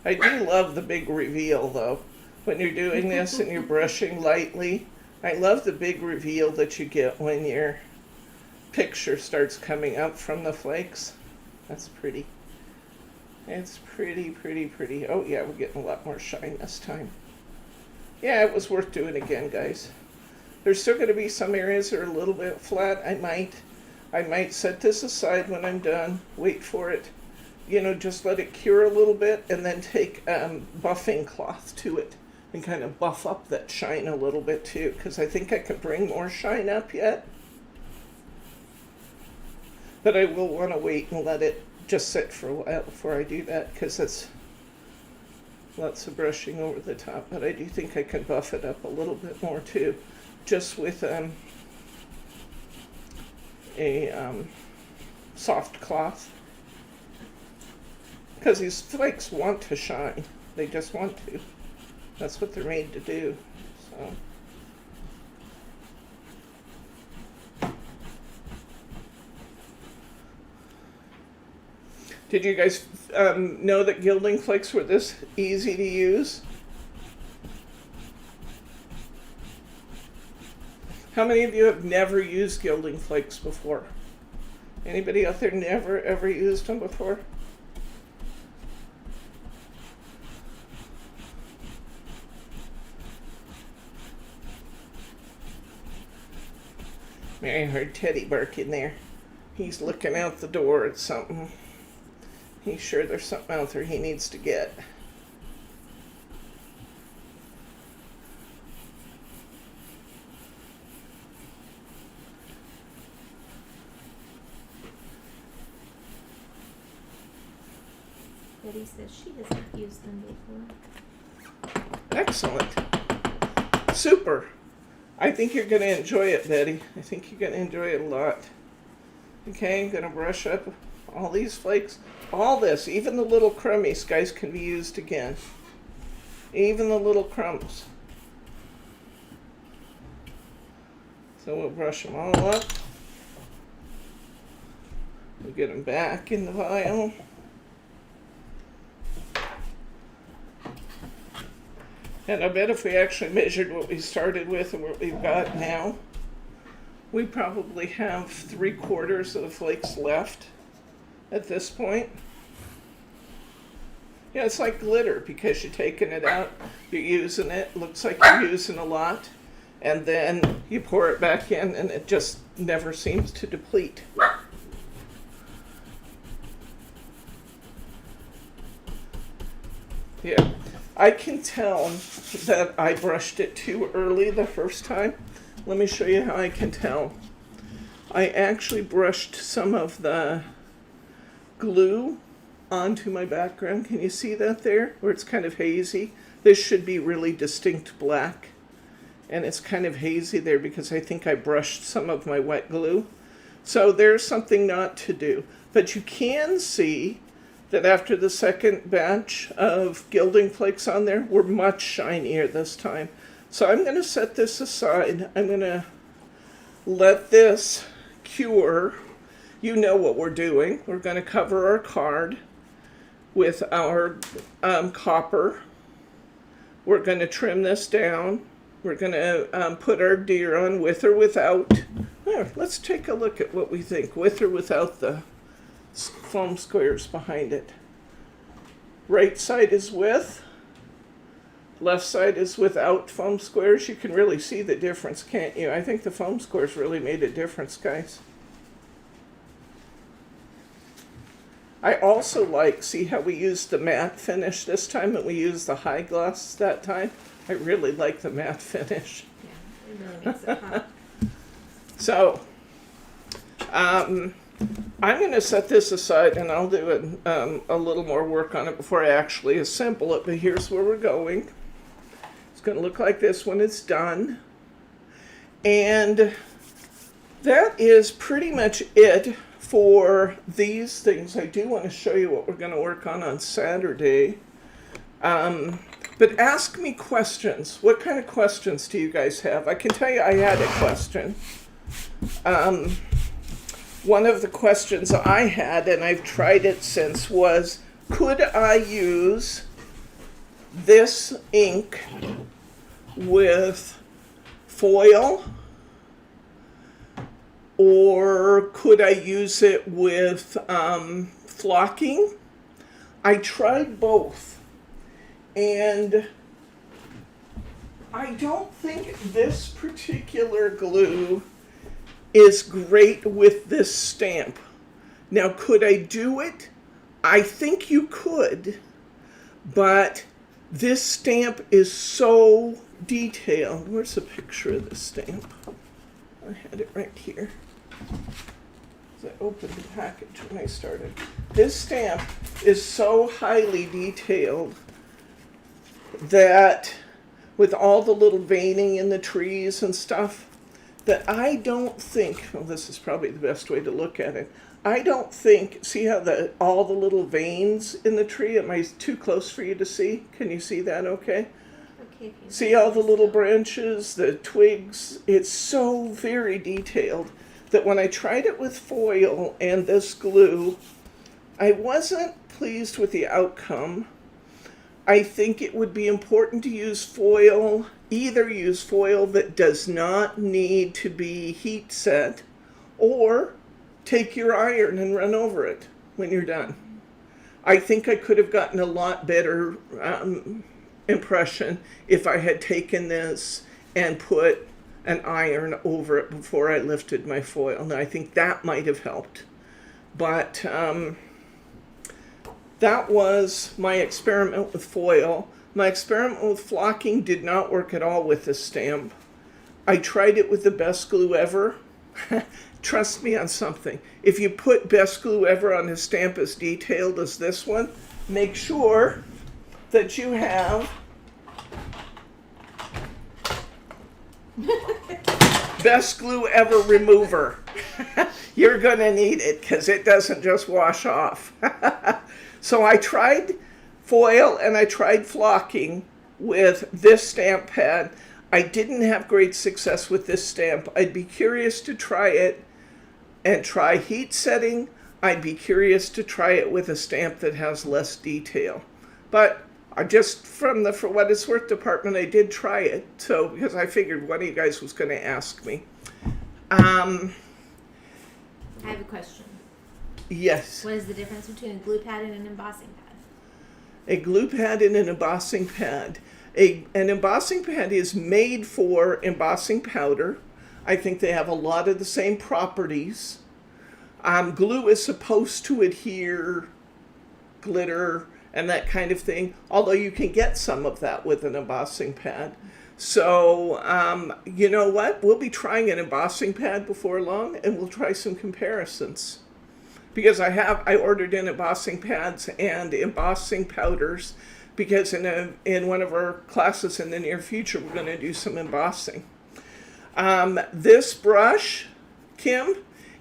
I do love the big reveal though. When you're doing this and you're brushing lightly, I love the big reveal that you get when your picture starts coming up from the flakes. That's pretty. It's pretty. Oh yeah, we're getting a lot more shine this time. Yeah, it was worth doing again, guys. There's still going to be some areas that are a little bit flat. I might set this aside when I'm done, wait for it, just let it cure a little bit, and then take buffing cloth to it and kind of buff up that shine a little bit too, because I think I can bring more shine up yet. But I will want to wait and let it just sit for a while before I do that, because that's lots of brushing over the top, but I do think I can buff it up a little bit more too, just with a soft cloth. Because these flakes want to shine. They just want to. That's what they're made to do. So. Did you guys know that GIlding flakes were this easy to use? How many of you have never used GIlding flakes before? Anybody out there never ever used them before? Mary heard Teddy bark in there. He's looking out the door at something. He's sure there's something out there he needs to get. Betty says she hasn't used them before. Excellent. Super. I think you're going to enjoy it, Betty. I think you're going to enjoy it a lot. Okay, I'm going to brush up all these flakes. All this, even the little crummies, guys, can be used again. Even the little crumbs. So we'll brush them all up. We'll get them back in the vial. And I bet if we actually measured what we started with and what we've got now, we probably have 3/4 of the flakes left at this point. Yeah, it's like glitter because you're taking it out, you're using it, looks like you're using a lot, and then you pour it back in and it just never seems to deplete. Yeah. I can tell that I brushed it too early the first time. Let me show you how I can tell. I actually brushed some of the glue onto my background. Can you see that there? Where it's kind of hazy. This should be really distinct black. And it's kind of hazy there because I think I brushed some of my wet glue. So there's something not to do. But you can see that after the second batch of gilding flakes on there, we're much shinier this time. So I'm going to set this aside. I'm going to let this cure. You know what we're doing. We're going to cover our card with our copper. We're going to trim this down. We're going to put our deer on with or without. There, let's take a look at what we think, with or without the foam squares behind it. Right side is with, left side is without foam squares. You can really see the difference, can't you? I think the foam squares really made a difference, guys. I also like, see how we used the matte finish this time and we used the high gloss that time? I really like the matte finish. Yeah, it really makes it pop. So, I'm going to set this aside and I'll do a little more work on it before I actually assemble it, but here's where we're going. It's going to look like this when it's done. And that is pretty much it for these things. I do want to show you what we're going to work on Saturday. But ask me questions. What kind of questions do you guys have? I can tell you I had a question. One of the questions I had, and I've tried it since, was could I use this ink with foil, or could I use it with flocking? I tried both, and I don't think this particular glue is great with this stamp. Now, could I do it? I think you could, but this stamp is so detailed. Where's a picture of the stamp? I had it right here. I opened the package when I started. This stamp is so highly detailed that with all the little veining in the trees and stuff, that I don't think, well, this is probably the best way to look at it. I don't think, see how all the little veins in the tree, am I too close for you to see? Can you see that okay? Okay. See all the little branches, the twigs? It's so very detailed that when I tried it with foil and this glue, I wasn't pleased with the outcome. I think it would be important to use foil, either use foil that does not need to be heat set, or take your iron and run over it when you're done. I think I could have gotten a lot better impression if I had taken this and put an iron over it before I lifted my foil. Now, I think that might have helped. But that was my experiment with foil. My experiment with flocking did not work at all with this stamp. I tried it with the best glue ever. Trust me on something. If you put best glue ever on a stamp as detailed as this one, make sure that you have best glue ever remover. You're going to need it because it doesn't just wash off. So I tried foil and I tried flocking with this stamp pad. I didn't have great success with this stamp. I'd be curious to try it and try heat setting. I'd be curious to try it with a stamp that has less detail. But I just, from the for what it's worth department, I did try it. So, because I figured one of you guys was going to ask me. I have a question. Yes. What is the difference between a glue pad and an embossing pad? A glue pad and an embossing pad. An embossing pad is made for embossing powder. I think they have a lot of the same properties. Glue is supposed to adhere, glitter, and that kind of thing, although you can get some of that with an embossing pad. So, you know what? We'll be trying an embossing pad before long, and we'll try some comparisons. Because I ordered in embossing pads and embossing powders, because in one of our classes in the near future, we're going to do some embossing. This brush, Kim,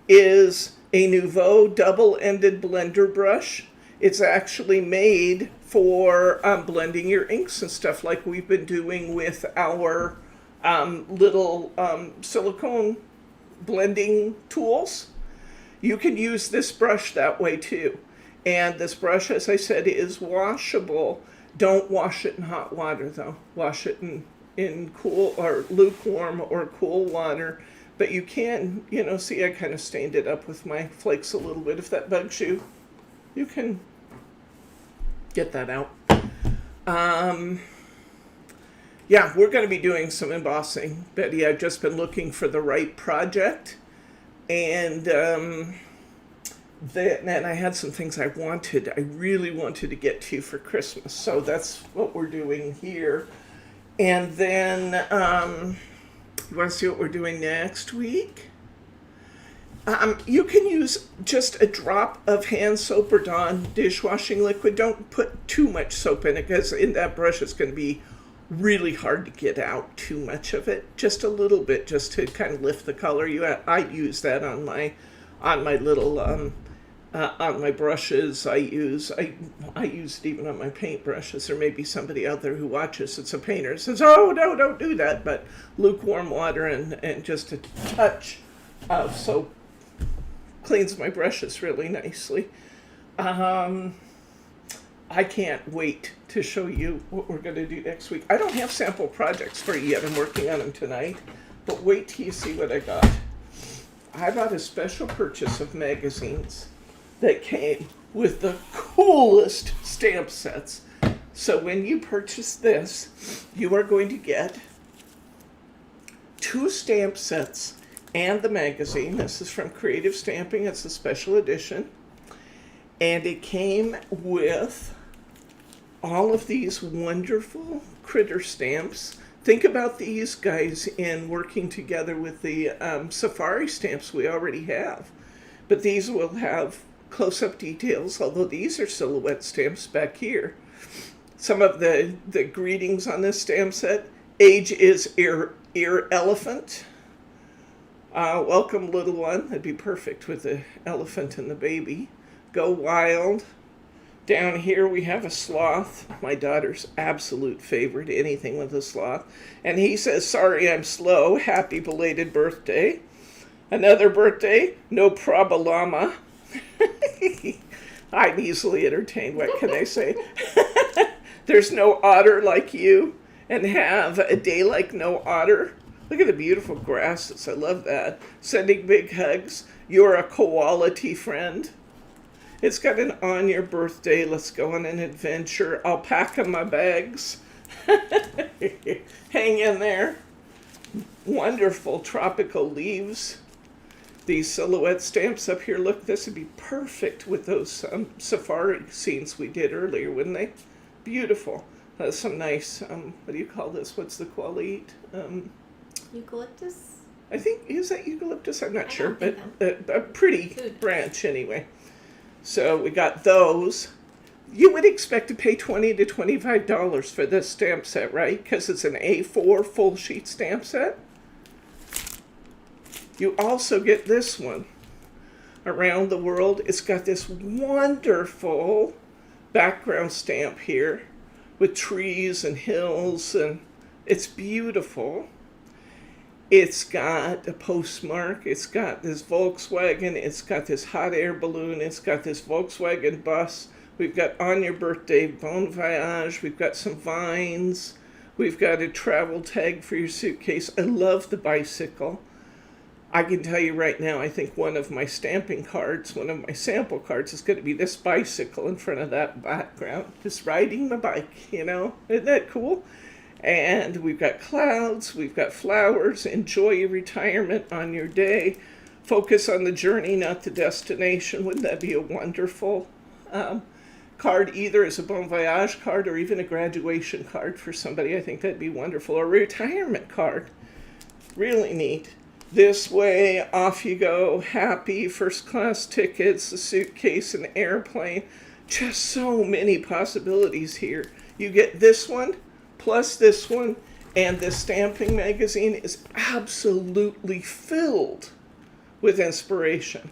is a Nuvo double-ended blender brush. It's actually made for blending your inks and stuff like we've been doing with our little silicone blending tools. You can use this brush that way too. And this brush, as I said, is washable. Don't wash it in hot water though. Wash it in cool or lukewarm or cool water. But you can, you know, see I kind of stained it up with my flakes a little bit. If that bugs you, you can get that out. Yeah, we're going to be doing some embossing. Betty, I've just been looking for the right project. And then I had some things I really wanted to get to for Christmas. So that's what we're doing here. And then, you want to see what we're doing next week? You can use just a drop of hand soap or Dawn dishwashing liquid. Don't put too much soap in it, because in that brush it's going to be really hard to get out too much of it. Just a little bit, just to kind of lift the color. I use that on my little on my brushes. I use it even on my paint brushes. There may be somebody out there who watches it's a painter and says, "Oh no, don't do that." But lukewarm water and just a touch of soap cleans my brushes really nicely. I can't wait to show you what we're going to do next week. I don't have sample projects for you yet. I'm working on them tonight. But wait till you see what I got. I bought a special purchase of magazines that came with the coolest stamp sets. So when you purchase this, you are going to get 2 stamp sets and the magazine. This is from Creative Stamping. It's a special edition. And it came with all of these wonderful critter stamps. Think about these guys in working together with the safari stamps we already have. But these will have close-up details, although these are silhouette stamps back here. Some of the greetings on this stamp set. Age is ear elephant. Welcome, little one. That'd be perfect with the elephant and the baby. Go wild. Down here we have a sloth, my daughter's absolute favorite, anything with a sloth. And he says, "Sorry I'm slow, happy belated birthday." Another birthday, no problema. I'm easily entertained, what can I say? There's no otter like you, and have a day like no otter. Look at the beautiful grasses, I love that. Sending big hugs, you're a quality friend. It's got an on your birthday, let's go on an adventure, alpaca my bags. Hang in there. Wonderful tropical leaves. These silhouette stamps up here, look, this would be perfect with those safari scenes we did earlier, wouldn't they? Beautiful. Some nice, what do you call this? What's the quality? Eucalyptus? I think, is that eucalyptus? I'm not sure, but think a pretty Food. branch anyway. So we got those. You would expect to pay $20 to $25 for this stamp set, right? Because it's an A4 full sheet stamp set. You also get this one. Around the World. It's got this wonderful background stamp here with trees and hills, and it's beautiful. It's got a postmark, it's got this Volkswagen, it's got this hot air balloon, it's got this Volkswagen bus, we've got on your birthday, bon voyage, we've got some vines, we've got a travel tag for your suitcase. I love the bicycle. I can tell you right now, I think one of my stamping cards, one of my sample cards is going to be this bicycle in front of that background, just riding my bike, you know, isn't that cool? And we've got clouds, we've got flowers. Enjoy your retirement on your day. Focus on the journey, not the destination. Wouldn't that be a wonderful card either as a bon voyage card or even a graduation card for somebody. I think that'd be wonderful. Or a retirement card. Really neat. This way, off you go, happy, first class tickets, a suitcase, an airplane. Just so many possibilities here. You get this one, plus this one, and this stamping magazine is absolutely filled with inspiration.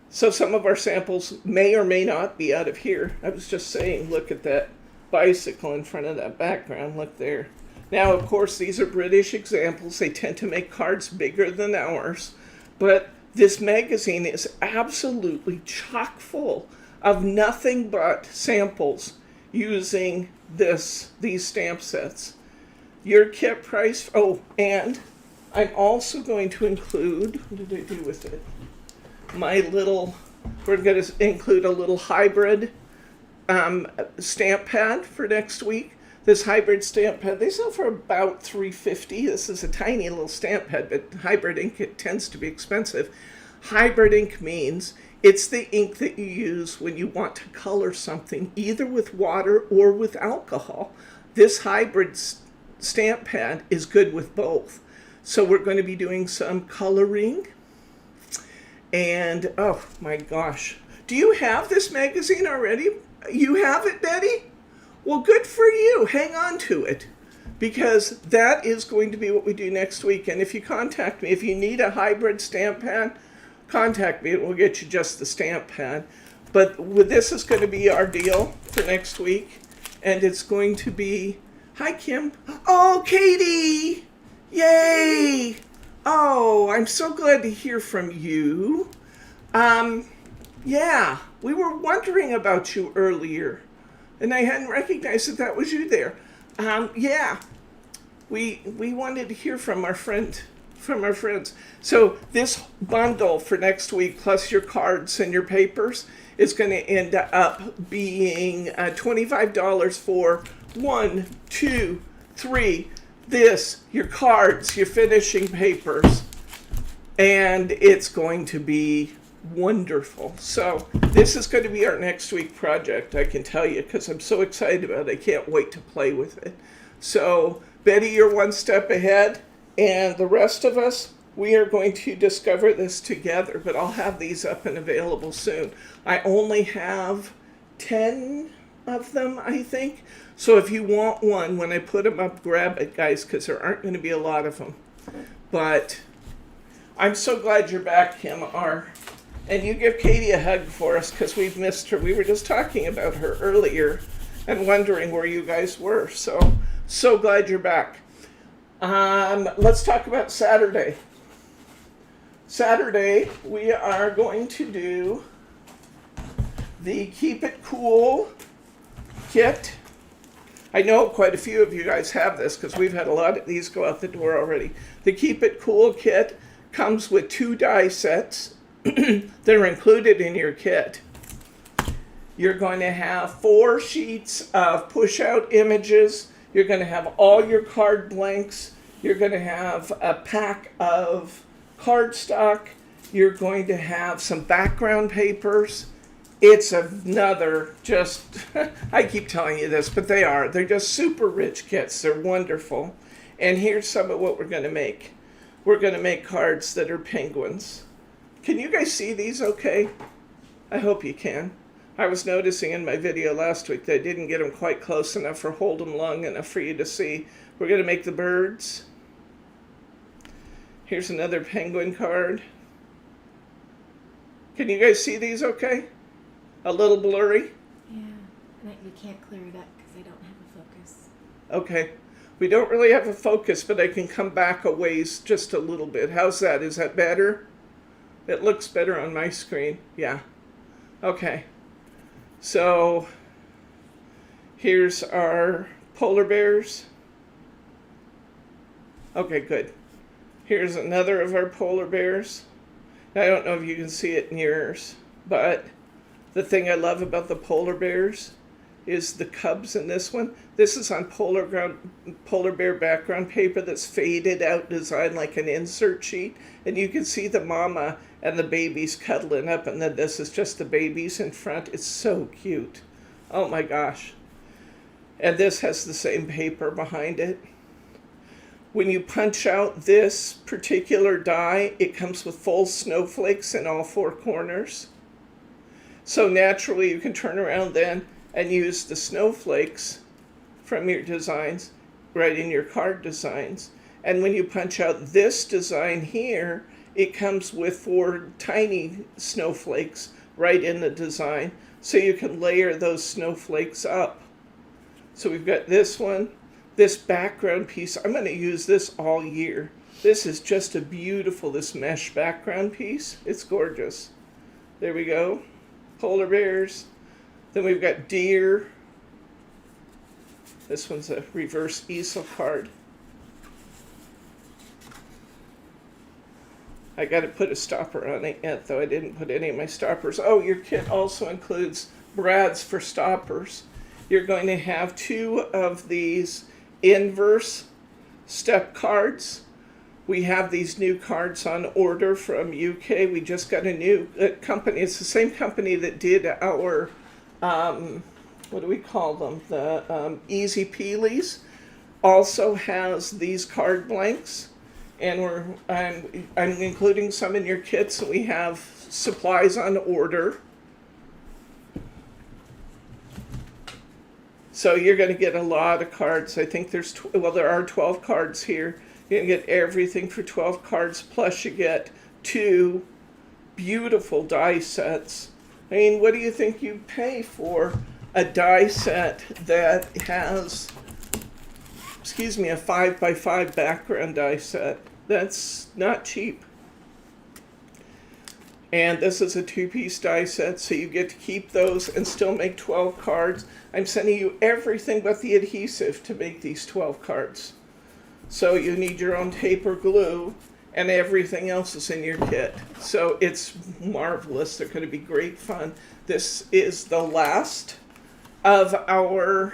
So some of our samples may or may not be out of here. I was just saying, look at that bicycle in front of that background. Look there. Now, of course, these are British examples. They tend to make cards bigger than ours. But this magazine is absolutely chock full of nothing but samples using these stamp sets. Your kit price, oh, and I'm also going to include, what did I do with it? We're going to include a little hybrid stamp pad for next week. This hybrid stamp pad, they sell for about $3.50. This is a tiny little stamp pad, but hybrid ink, it tends to be expensive. Hybrid ink means it's the ink that you use when you want to color something, either with water or with alcohol. This hybrid stamp pad is good with both. So we're going to be doing some coloring. And, oh my gosh. Do you have this magazine already? You have it, Betty? Well, good for you. Hang on to it. Because that is going to be what we do next week. And if you contact me, if you need a hybrid stamp pad, contact me and we'll get you just the stamp pad. But this is going to be our deal for next week. And it's going to be, hi, Kim. Oh, Katie. Yay. Oh, I'm so glad to hear from you. Yeah, we were wondering about you earlier, and I hadn't recognized that was you there. Yeah, we wanted to hear from our friends. So this bundle for next week, plus your cards and your papers, is going to end up being $25 for 1, 2, 3. This, your cards, your finishing papers, and it's going to be wonderful. So this is going to be our next week project, I can tell you, because I'm so excited about it. I can't wait to play with it. So Betty, you're one step ahead, and the rest of us, we are going to discover this together, but I'll have these up and available soon. I only have 10 of them, I think. So if you want one, when I put them up, grab it, guys, because there aren't going to be a lot of them. But I'm so glad you're back, Kim R. And you give Katie a hug for us, because we've missed her. We were just talking about her earlier and wondering where you guys were. So glad you're back. Let's talk about Saturday. Saturday, we are going to do the Keep It Cool kit. I know quite a few of you guys have this because we've had a lot of these go out the door already. The Keep It Cool kit comes with 2 die sets that are included in your kit. You're going to have 4 sheets of push-out images. You're going to have all your card blanks. You're going to have a pack of cardstock. You're going to have some background papers. It's another just, I keep telling you this, but they're just super rich kits. They're wonderful. And here's some of what we're going to make. We're going to make cards that are penguins. Can you guys see these okay? I hope you can. I was noticing in my video last week that I didn't get them quite close enough or hold them long enough for you to see. We're going to make the birds. Here's another penguin card. Can you guys see these okay? A little blurry? Yeah, and we can't clear it up because I don't have a focus. Okay. We don't really have a focus, but I can come back a ways just a little bit. How's that? Is that better? It looks better on my screen. Yeah. Okay. So here's our polar bears. Okay, good. Here's another of our polar bears. I don't know if you can see it in yours, but the thing I love about the polar bears is the cubs in this one. This is on polar bear background paper that's faded out design like an insert sheet. And you can see the mama and the babies cuddling up, and then this is just the babies in front. It's so cute. Oh my gosh. And this has the same paper behind it. When you punch out this particular die, it comes with full snowflakes in all four corners. So naturally you can turn around then and use the snowflakes from your designs right in your card designs. And when you punch out this design here, it comes with 4 tiny snowflakes right in the design, so you can layer those snowflakes up. So we've got this one, this background piece. I'm going to use this all year. This is just a beautiful, this mesh background piece. It's gorgeous. There we go. Polar bears. Then we've got deer. This one's a reverse easel card. I got to put a stopper on it yet, though I didn't put any of my stoppers. Oh, your kit also includes brads for stoppers. You're going to have 2 of these inverse step cards. We have these new cards on order from UK. We just got a new company. It's the same company that did our, what do we call them? The Easy Peelies. Also has these card blanks. And I'm including some in your kit, so we have supplies on order. So you're going to get a lot of cards. I think there are 12 cards here. You're going to get everything for 12 cards, plus you get 2 beautiful die sets. I mean, what do you think you pay for a die set that has, a 5x5 background die set? That's not cheap. And this is a 2-piece die set, so you get to keep those and still make 12 cards. I'm sending you everything but the adhesive to make these 12 cards. So you need your own tape or glue, and everything else is in your kit. So it's marvelous. They're going to be great fun. This is the last of our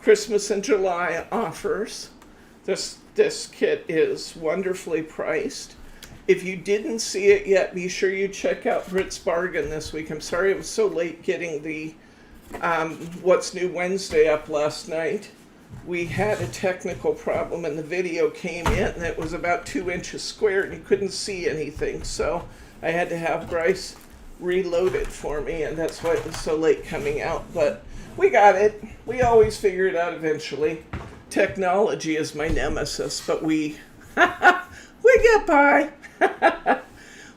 Christmas in July offers. This kit is wonderfully priced. If you didn't see it yet, be sure you check out Brit's Bargain this week. I'm sorry it was so late getting the What's New Wednesday up last night. We had a technical problem and the video came in and it was about 2 inches square and you couldn't see anything. So I had to have Bryce reload it for me, and that's why it was so late coming out. But we got it. We always figure it out eventually. Technology is my nemesis, but we get by.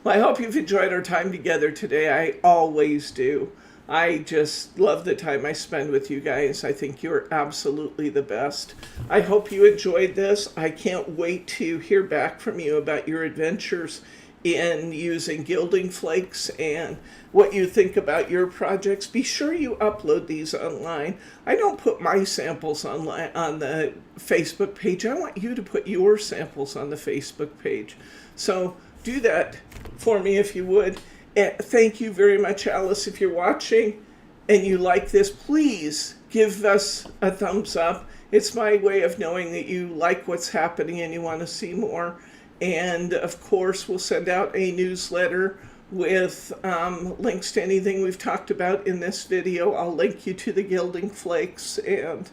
Well, I hope you've enjoyed our time together today. I always do. I just love the time I spend with you guys. I think you're absolutely the best. I hope you enjoyed this. I can't wait to hear back from you about your adventures in using GIlding flakes and what you think about your projects. Be sure you upload these online. I don't put my samples online on the Facebook page. I want you to put your samples on the Facebook page. So do that for me if you would. Thank you very much, Alice. If you're watching and you like this, please give us a thumbs up. It's my way of knowing that you like what's happening and you want to see more. And of course, we'll send out a newsletter with links to anything we've talked about in this video. I'll link you to the GIlding flakes and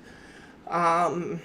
I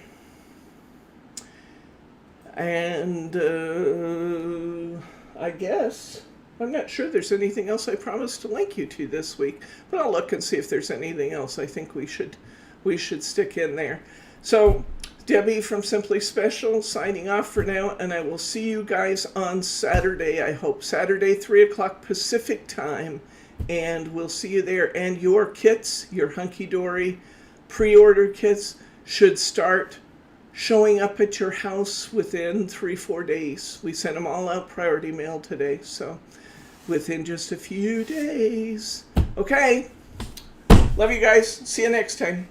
guess I'm not sure there's anything else I promised to link you to this week, but I'll look and see if there's anything else I think we should stick in there. So Debbie from Simply Special signing off for now, and I will see you guys on Saturday, I hope. Saturday, 3 o'clock Pacific time, and we'll see you there. And your kits, your hunky-dory pre-order kits, should start showing up at your house within 3-4 days. We sent them all out priority mail today, so within just a few days. Okay, love you guys. See you next time.